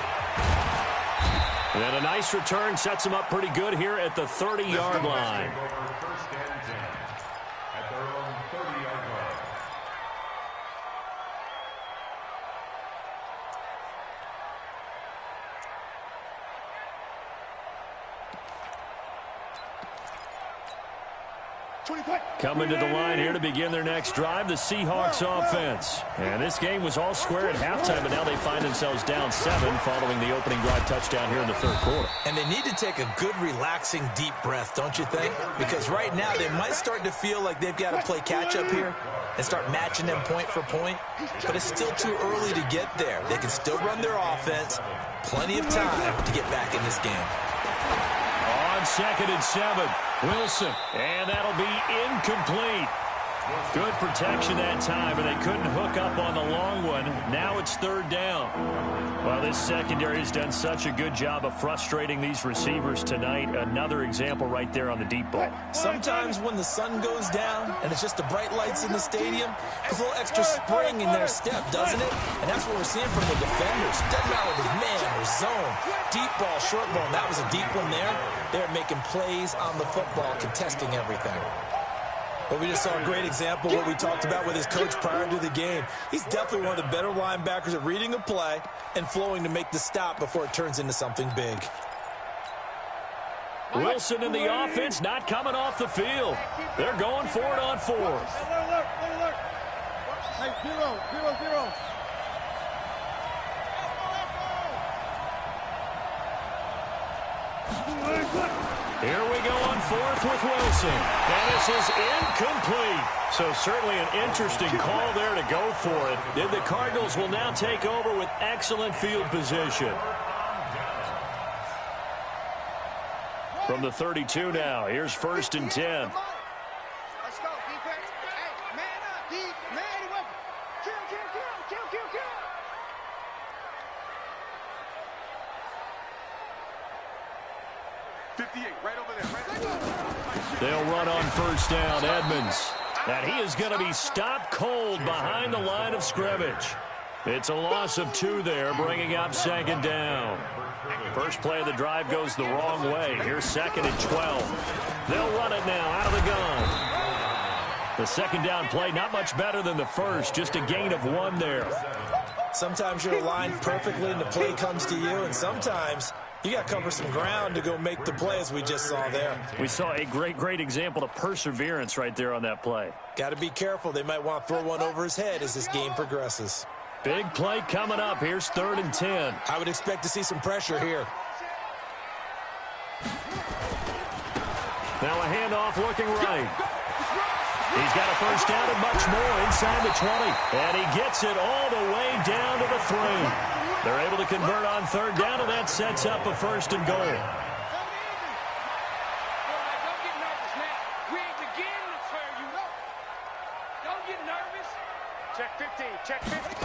And a nice return sets him up pretty good here at the 30-yard line. First and 10 at their own 30-yard line. Coming to the line here to begin their next drive, the Seahawks offense. And this game was all square at halftime, but now they find themselves down 7 following the opening drive touchdown here in the third quarter. And they need to take a good, relaxing, deep breath, don't you think? Because right now they might start to feel like they've got to play catch-up here and start matching them point for point. But it's still too early to get there. They can still run their offense. Plenty of time to get back in this game. On 2nd and 7, Wilson. And that'll be incomplete. Good protection that time, and they couldn't hook up on the long one. Now it's 3rd down. Well, this secondary has done such a good job of frustrating these receivers tonight. Another example right there on the deep ball. Sometimes when the sun goes down and it's just the bright lights in the stadium, there's a little extra spring in their step, doesn't it? And that's what we're seeing from the defenders. Doesn't matter whether it's man or zone. Deep ball, short ball, and that was a deep one there. They're making plays on the football, contesting everything. But we just saw a great example of what we talked about with his coach prior to the game. He's definitely one of the better linebackers at reading a play and flowing to make the stop before it turns into something big. Wilson and the offense not coming off the field. They're going for it on 4th. Hey, 0-0-0. Here we go on 4th with Wilson. And this is incomplete. So certainly an interesting call there to go for it. And the Cardinals will now take over with excellent field position. From the 32 now, here's 1st and 10. Let's go, defense. Hey, man up, D. Man up. Kill. 58, right over there. They'll run on 1st down, Edmonds. And he is going to be stopped cold behind the line of scrimmage. It's a loss of 2 there, bringing up 2nd down. First play of the drive goes the wrong way. Here's 2nd and 12. They'll run it now out of the gun. The 2nd down play, not much better than the first, just a gain of 1 there. Sometimes you're aligned perfectly and the play comes to you, and sometimes you got to cover some ground to go make the play, as we just saw there. We saw a great example of perseverance right there on that play. Got to be careful. They might want to throw one over his head as this game progresses. Big play coming up. Here's 3rd and 10. I would expect to see some pressure here. Now a handoff looking right. He's got a 1st down and much more inside the 20. And he gets it all the way down to the 3. They're able to convert on 3rd down, and that sets up a 1st and goal. Don't get nervous now. We ain't beginning to tear you up. Don't get nervous. Check 15. Check 50.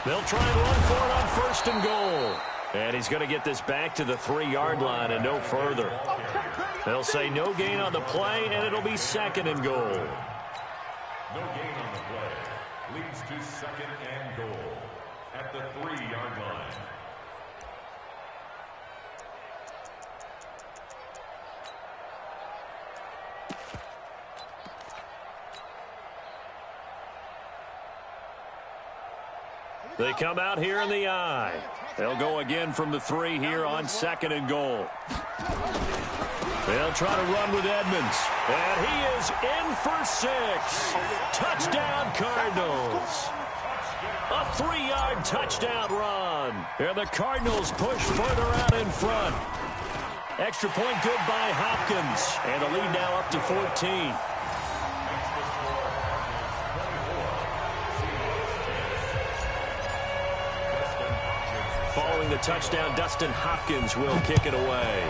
They'll try and run for it on 1st and goal. And he's going to get this back to the 3-yard line and no further. They'll say no gain on the play, and it'll be 2nd and goal. No gain on the play. Leads to 2nd and goal at the 3-yard line. They come out here in the I. They'll go again from the 3 here on 2nd and goal. They'll try to run with Edmonds. And he is in for 6. Touchdown, Cardinals. A 3-yard touchdown run. And the Cardinals push further out in front. Extra point good by Hopkins. And the lead now up to 14. Following the touchdown, Dustin Hopkins will kick it away.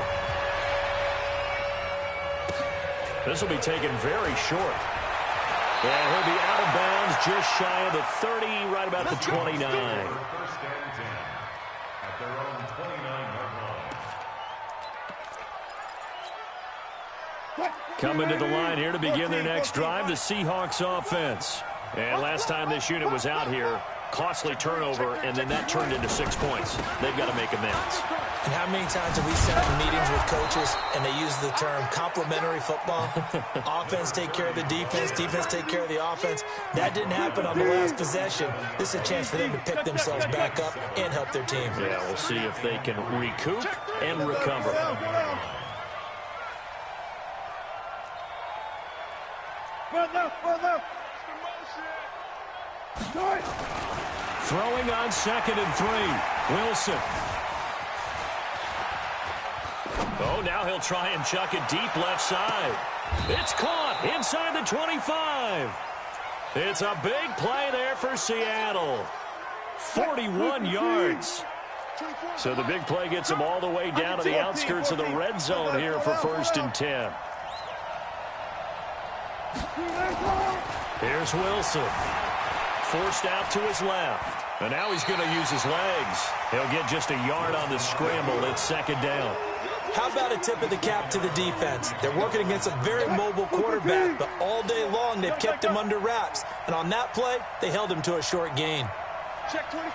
This will be taken very short. And he'll be out of bounds just shy of the 30, right about the 29. 1st and 10 at their own 29-yard line. Coming to the line here to begin their next drive, the Seahawks offense. And last time this unit was out here, costly turnover, and then that turned into 6 points. They've got to make amends. And how many times have we sat in meetings with coaches and they use the term complementary football? Offense take care of the defense, defense take care of the offense. That didn't happen on the last possession. This is a chance for them to pick themselves back up and help their team. Yeah, we'll see if they can recoup and recover. Throwing on 2nd and 3. Wilson. Oh, now he'll try and chuck it deep left side. It's caught inside the 25. It's a big play there for Seattle. 41 yards. So the big play gets him all the way down to the outskirts of the red zone here for 1st and 10. Here's Wilson. Forced out to his left. And now he's going to use his legs. He'll get just a yard on the scramble. It's 2nd down. How about a tip of the cap to the defense? They're working against a very mobile quarterback, but all day long they've kept him under wraps. And on that play, they held him to a short gain. Check 26.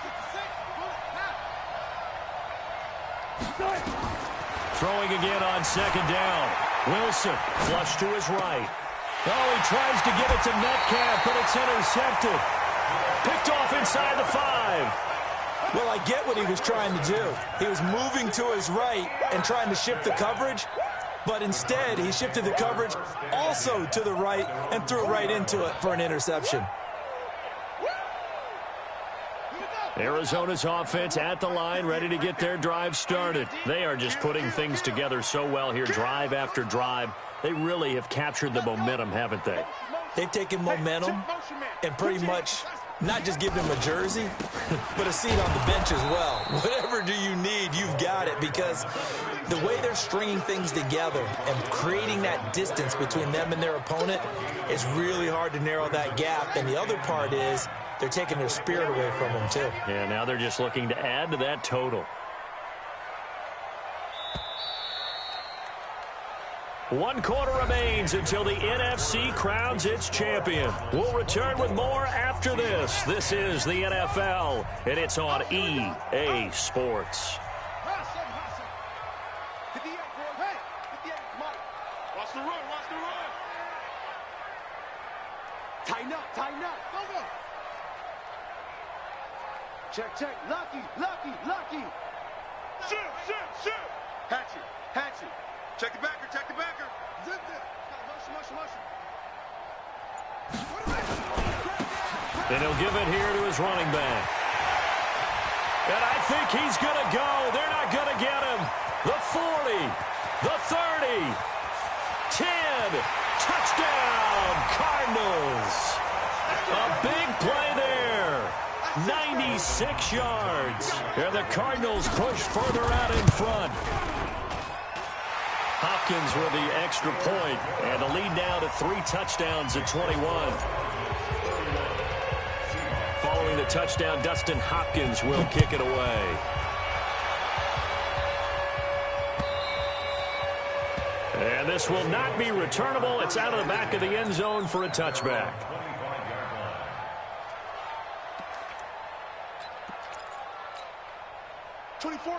Throwing again on 2nd down. Wilson flush to his right. Oh, he tries to get it to Metcalf, but it's intercepted. Picked off inside the 5. Well, I get what he was trying to do. He was moving to his right and trying to shift the coverage, but instead he shifted the coverage also to the right and threw right into it for an interception. Arizona's offense at the line, ready to get their drive started. They are just putting things together so well here, drive after drive. They really have captured the momentum, haven't they? They've taken momentum and pretty much not just given him a jersey, but a seat on the bench as well. Whatever do you need, you've got it, because the way they're stringing things together and creating that distance between them and their opponent is really hard to narrow that gap. And the other part is they're taking their spirit away from them, too. Yeah, now they're just looking to add to that total. 1 quarter remains until the NFC crowns its champion. We'll return with more after this. This is the NFL, and it's on EA Sports. Watch the run, watch the run. Tighten up, tighten up. Go, go. Check, check. Lucky, lucky, lucky. Shoot, shoot, shoot. Hatchet, hatchet. Check the backer, check the backer. Zip it. Motion, motion, motion. And he'll give it here to his running back. And I think he's going to go. They're not going to get him. The 40, the 30, 10, touchdown, Cardinals. A big play there. 96 yards. And the Cardinals push further out in front. Hopkins with the extra point, and the lead now to 3 touchdowns at 21. Following the touchdown, Dustin Hopkins will kick it away. And this will not be returnable. It's out of the back of the end zone for a touchback.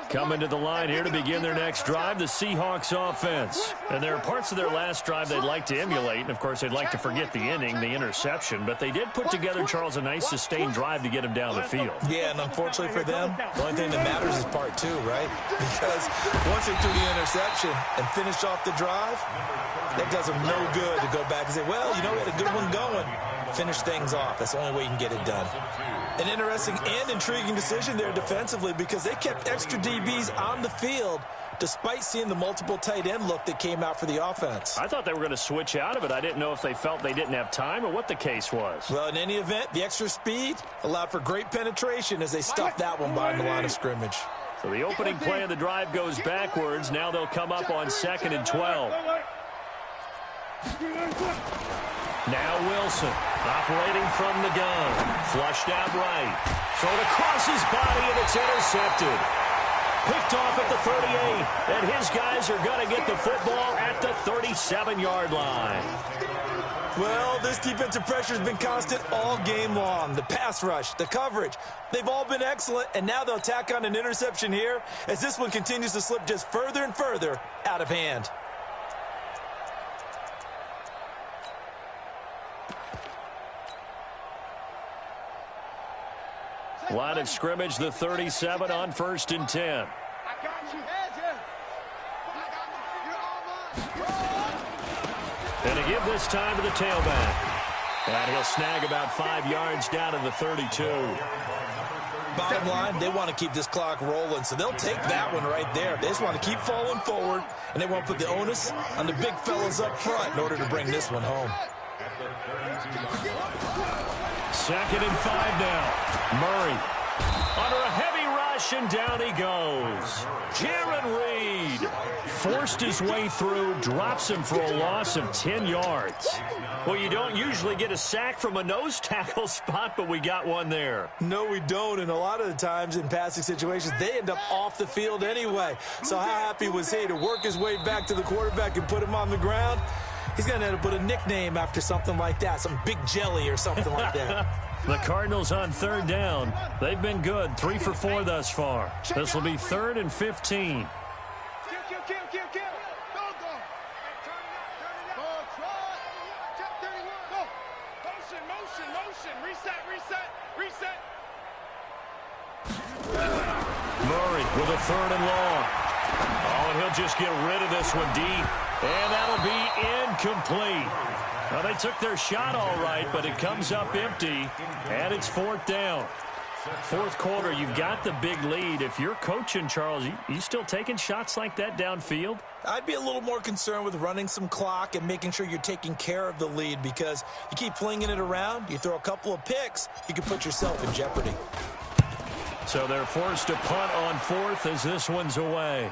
Coming to the line here to begin their next drive, the Seahawks offense. And there are parts of their last drive they'd like to emulate. And, of course, they'd like to forget the inning, the interception. But they did put together, Charles, a nice sustained drive to get him down the field. Yeah, and unfortunately for them, the only thing that matters is part 2, right? Because once they threw the interception and finished off the drive, that does them no good to go back and say, well, you know, we had a good one going. Finish things off. That's the only way you can get it done. An interesting and intriguing decision there defensively, because they kept extra DBs on the field despite seeing the multiple tight end look that came out for the offense. I thought they were going to switch out of it. I didn't know if they felt they didn't have time or what the case was. Well, in any event, the extra speed allowed for great penetration as they stuffed that one behind the line of scrimmage. So the opening play of the drive goes backwards. Now they'll come up on 2nd and 12. Now Wilson, operating from the gun. Flushed out right. Thrown across his body, and it's intercepted. Picked off at the 38, and his guys are going to get the football at the 37-yard line. Well, this defensive pressure has been constant all game long. The pass rush, the coverage, they've all been excellent, and now they'll tack on an interception here as this one continues to slip just further and further out of hand. Line of scrimmage, the 37 on 1st and 10. And to give this time to the tailback. And he'll snag about 5 yards down to the 32. Bottom line, they want to keep this clock rolling, so they'll take that one right there. They just want to keep falling forward, and they want to put the onus on the big fellas up front in order to bring this one home. 2nd and 5 now. Murray under a heavy rush, and down he goes. Jaron Reed forced his way through, drops him for a loss of 10 yards. Well, you don't usually get a sack from a nose tackle spot, but we got one there. No, we don't, and a lot of the times in passing situations, they end up off the field anyway. So how happy was he to work his way back to the quarterback and put him on the ground? He's going to end up with a nickname after something like that, some Big Jelly or something like that. The Cardinals on 3rd down. They've been good, 3 for 4 thus far. This will be 3rd and 15. Murray with a 3rd and long. Oh, and he'll just get rid of this one deep. And that'll be incomplete. Well, they took their shot all right, but it comes up empty, and it's 4th down. 4th quarter, you've got the big lead. If you're coaching, Charles, you still taking shots like that downfield? I'd be a little more concerned with running some clock and making sure you're taking care of the lead, because you keep flinging it around, you throw a couple of picks, you can put yourself in jeopardy. So they're forced to punt on 4th as this one's away.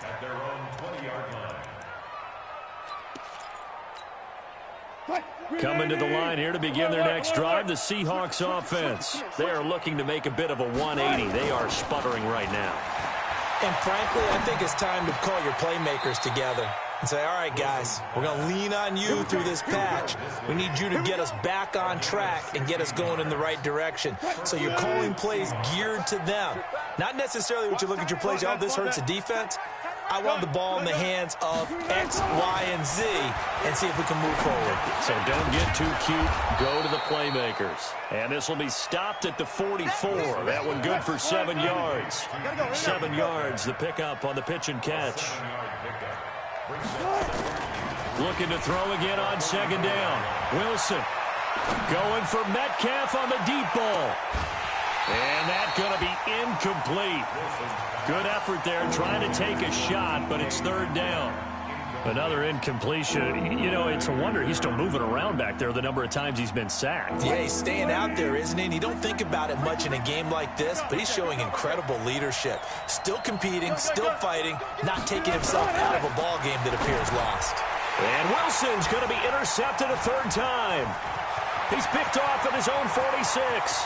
At their own 20-yard line. Coming to the line here to begin their next drive, the Seahawks offense. They are looking to make a bit of a 180. They are sputtering right now. And frankly, I think it's time to call your playmakers together and say, all right, guys, we're going to lean on you through this patch. We need you to get us back on track and get us going in the right direction. So you're calling plays geared to them. Not necessarily what you look at your plays, oh, this hurts the defense. I want the ball in the hands of X, Y, and Z and see if we can move forward. So don't get too cute. Go to the playmakers. And this will be stopped at the 44. That one good for 7 yards. 7 yards, the pickup on the pitch and catch. Looking to throw again on 2nd down. Wilson going for Metcalf on the deep ball. And that's going to be incomplete. Good effort there trying to take a shot, but it's 3rd down. Another incompletion. You know, it's a wonder he's still moving around back there the number of times he's been sacked. Yeah, he's staying out there, isn't he? And you don't think about it much in a game like this, but he's showing incredible leadership. Still competing, still fighting, not taking himself out of a ball game that appears lost. And Wilson's going to be intercepted a 3rd time. He's picked off at his own 46.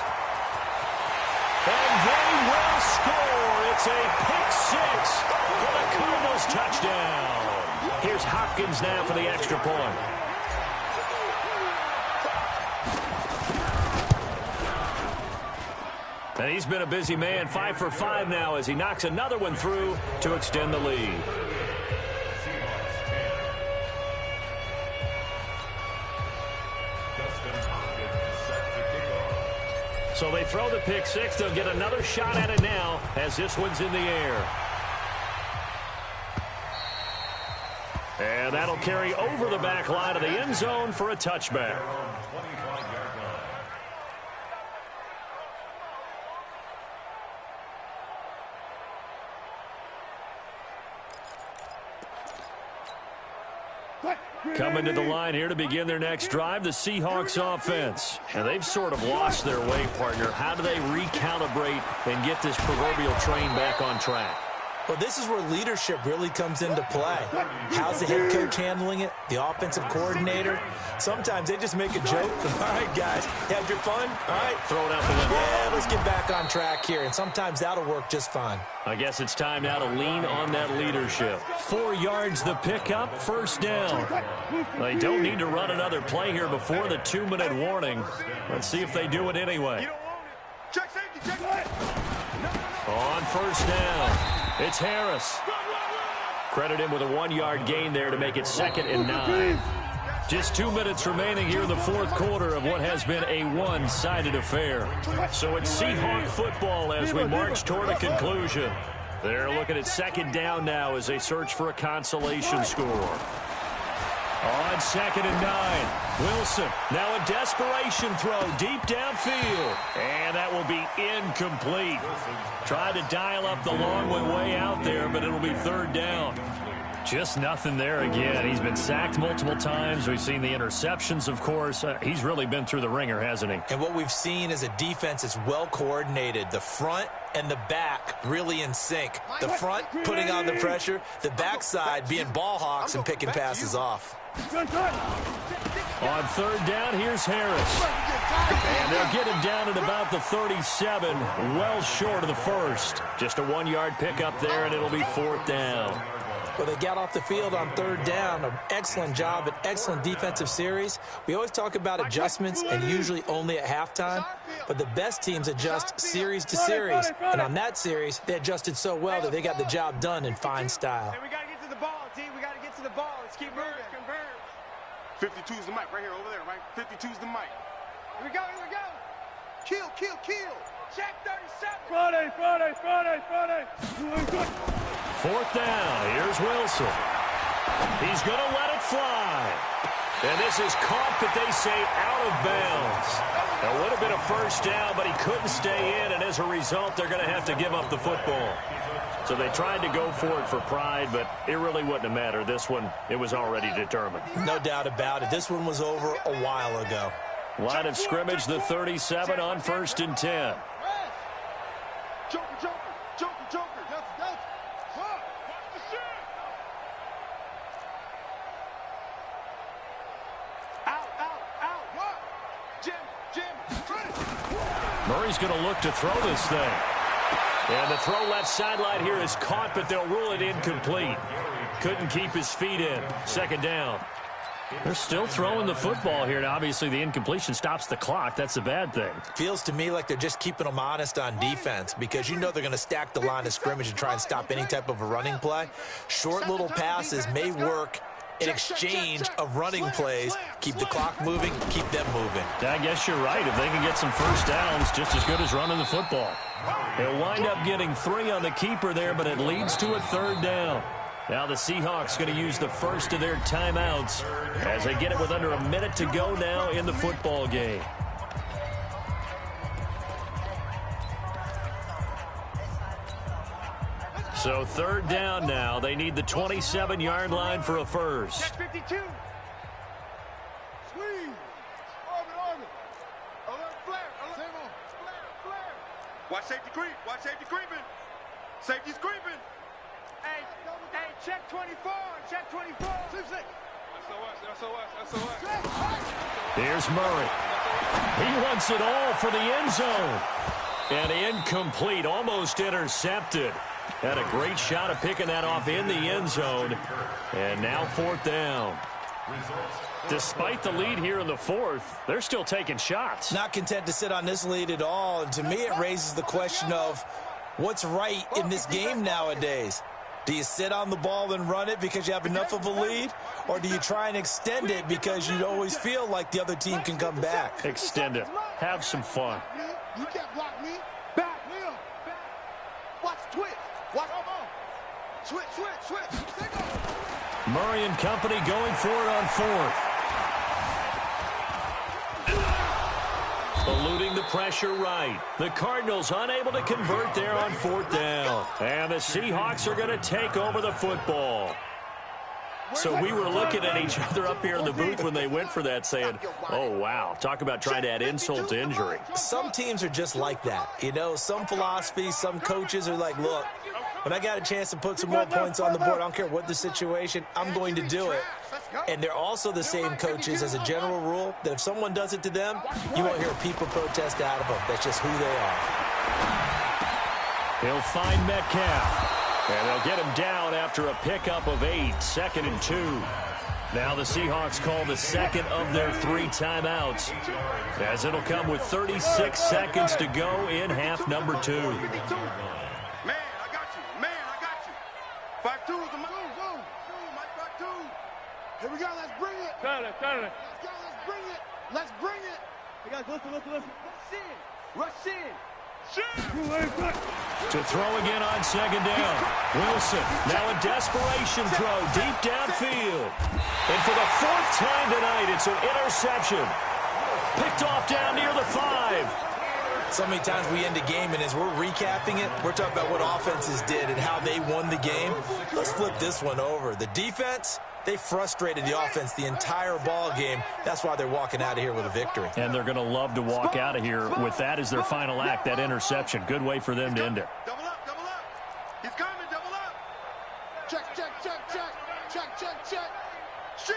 And they will score. It's a pick 6 for the Cardinals touchdown. Here's Hopkins now for the extra point. And he's been a busy man, 5 for 5 now as he knocks another one through to extend the lead. So they throw the pick 6. They'll get another shot at it now as this one's in the air. And that'll carry over the back line of the end zone for a touchback. Coming to the line here to begin their next drive, the Seahawks offense. And they've sort of lost their way, partner. How do they recalibrate and get this proverbial train back on track? Well, this is where leadership really comes into play. How's the head coach handling it? The offensive coordinator? Sometimes they just make a joke. All right, guys, had your fun? All right, throw it out the window. Yeah, let's get back on track here. And sometimes that'll work just fine. I guess it's time now to lean on that leadership. 4 yards the pickup, 1st down. They don't need to run another play here before the 2-minute warning. Let's see if they do it anyway. On 1st down. It's Harris. Credit him with a 1-yard gain there to make it 2nd and 9. Just 2 minutes remaining here in the 4th quarter of what has been a one-sided affair. So it's Seahawk football as we march toward a conclusion. They're looking at second down now as they search for a consolation score. On 2nd and 9, Wilson, now a desperation throw deep downfield. And that will be incomplete. Tried to dial up the long way out there, but it'll be 3rd down. Just nothing there again. He's been sacked multiple times. We've seen the interceptions, of course. He's really been through the ringer, hasn't he? And what we've seen is a defense that's well coordinated. The front and the back really in sync. The front putting on the pressure, the backside being ball hawks and picking passes off. On 3rd down, here's Harris. And they'll get him down at about the 37, well short of the first. Just a 1-yard pickup there, and it'll be 4th down. Well, they got off the field on 3rd down. An excellent job, an excellent defensive series. We always talk about adjustments, and usually only at halftime. But the best teams adjust series to series. And on that series, they adjusted so well that they got the job done in fine style. Hey, we got to get to the ball, T. We got to get to the ball. Let's keep moving. 52's the mic right here, over there, right? 52's the mic. Here we go, here we go. Kill, kill, kill. Check 37. Friday. 4th down. Here's Wilson. He's going to let it fly. And this is caught, but they say out of bounds. It would have been a 1st down, but he couldn't stay in, and as a result, they're going to have to give up the football. So they tried to go for it for pride, but it really wouldn't have mattered. This one, it was already determined. No doubt about it. This one was over a while ago. Line of scrimmage, the 37 on 1st and 10. Joker. Murray's going to look to throw this thing. And the throw left sideline here is caught, but they'll rule it incomplete. Couldn't keep his feet in. 2nd down. They're still throwing the football here, and obviously the incompletion stops the clock. That's a bad thing. Feels to me like they're just keeping them honest on defense because you know they're going to stack the line of scrimmage and try and stop any type of a running play. Short little passes may work in exchange of running plays. Keep the clock moving, keep them moving. I guess you're right. If they can get some 1st downs, just as good as running the football. They'll wind up getting 3 on the keeper there, but it leads to a 3rd down. Now the Seahawks going to use the first of their timeouts as they get it with under a minute to go now in the football game. So 3rd down now. They need the 27-yard line for a first. 52. Squeeze. Orbit. Alert flare. Flare. Watch safety creep. Creeping. Safety's creeping. Hey, check 24. Check 24. SOS. Here's Murray. He wants it all for the end zone. And incomplete, almost intercepted. Had a great shot of picking that off in the end zone. And now 4th down. Despite the lead here in the 4th, they're still taking shots. Not content to sit on this lead at all. And to me, it raises the question of what's right in this game nowadays. Do you sit on the ball and run it because you have enough of a lead? Or do you try and extend it because you always feel like the other team can come back? Extend it. Have some fun. You can't block me. Back. Watch twitch. Watch. Switch. Murray and company going for it on 4th. Eluding the pressure right. The Cardinals unable to convert there on 4th down. And the Seahawks are going to take over the football. So we were looking at each other up here in the booth when they went for that saying, oh, wow, talk about trying to add insult to injury. Some teams are just like that. You know, some philosophies, some coaches are like, look, when I got a chance to put some more points on the board, I don't care what the situation, I'm going to do it. And they're also the same coaches as a general rule that if someone does it to them, you won't hear people protest out of them. That's just who they are. He'll find Metcalf. And they'll get him down after a pickup of 8, 2nd and 2. Now the Seahawks call the second of their 3 timeouts, as it'll come with 36 seconds to go in half number 2. Man, I got you. 5-2 is the mic. Mike 5-2. Here we go. Let's bring it. Turn it. Let's bring it. You guys, listen. Rush in. To throw again on second down. Wilson, now a desperation throw deep downfield. And for the fourth time tonight, it's an interception. Picked off down near the 5. So many times we end a game, and as we're recapping it, we're talking about what offenses did and how they won the game. Let's flip this one over. The defense, they frustrated the offense the entire ball game. That's why they're walking out of here with a victory. And they're going to love to walk out of here with that as their final act, that interception. Good way for them to end it. Double up, double up. He's coming, double up. Check, check, check, check. Check, check, check. Shit.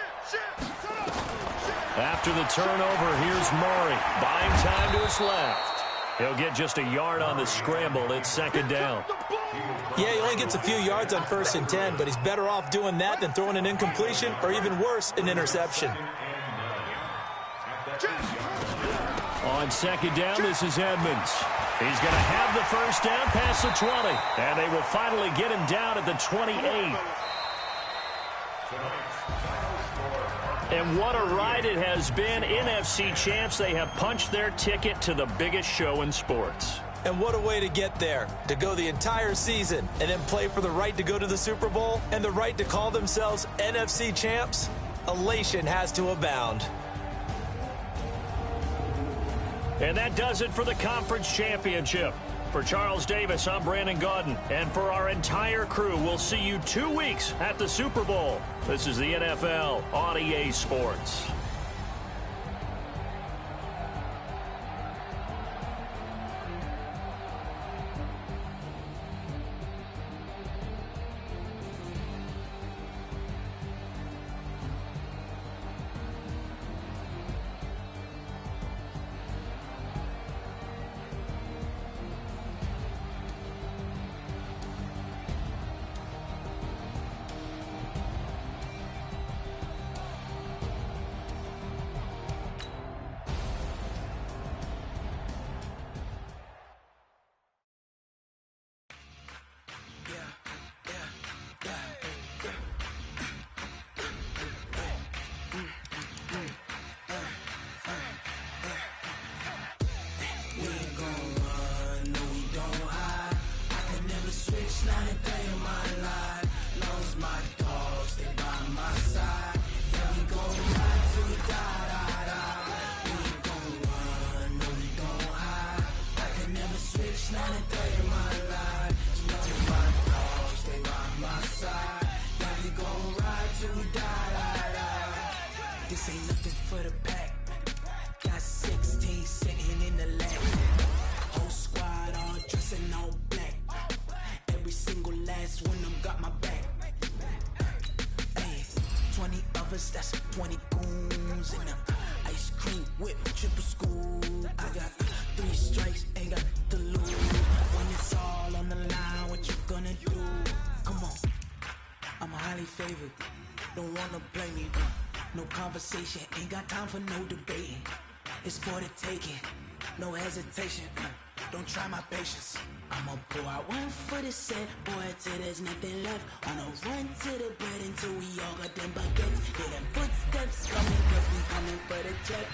After the turnover, here's Murray. Buying time to his left. He'll get just a yard on the scramble. It's second down. Yeah, he only gets a few yards on 1st and 10, but he's better off doing that than throwing an incompletion or even worse, an interception. On second down, this is Edmonds. He's going to have the first down past the 20, and they will finally get him down at the 28. And what a ride it has been. NFC champs, they have punched their ticket to the biggest show in sports. And what a way to get there, to go the entire season and then play for the right to go to the Super Bowl and the right to call themselves NFC champs. Elation has to abound. And that does it for the conference championship. For Charles Davis, I'm Brandon Gaudin. And for our entire crew, we'll see you 2 weeks at the Super Bowl. This is the NFL on EA Sports. This ain't nothing for the pack. Got 16 sitting in the lap. Whole squad all dressing all black. Every single last one of them got my back. Hey, 20 of us, that's 20 goons in them. Ice cream whip, triple scoop. I got 3 strikes, ain't got to lose. When it's all on the line, what you gonna do? Come on, I'm highly favored. Don't wanna blame me. No conversation, ain't got time for no debating. It's for the taking, no hesitation. Don't try my patience. I'ma pour out one for the set, boy, till there's nothing left. On a run to the bread until we all got them baguettes. Hear them footsteps coming, cause we coming for the check.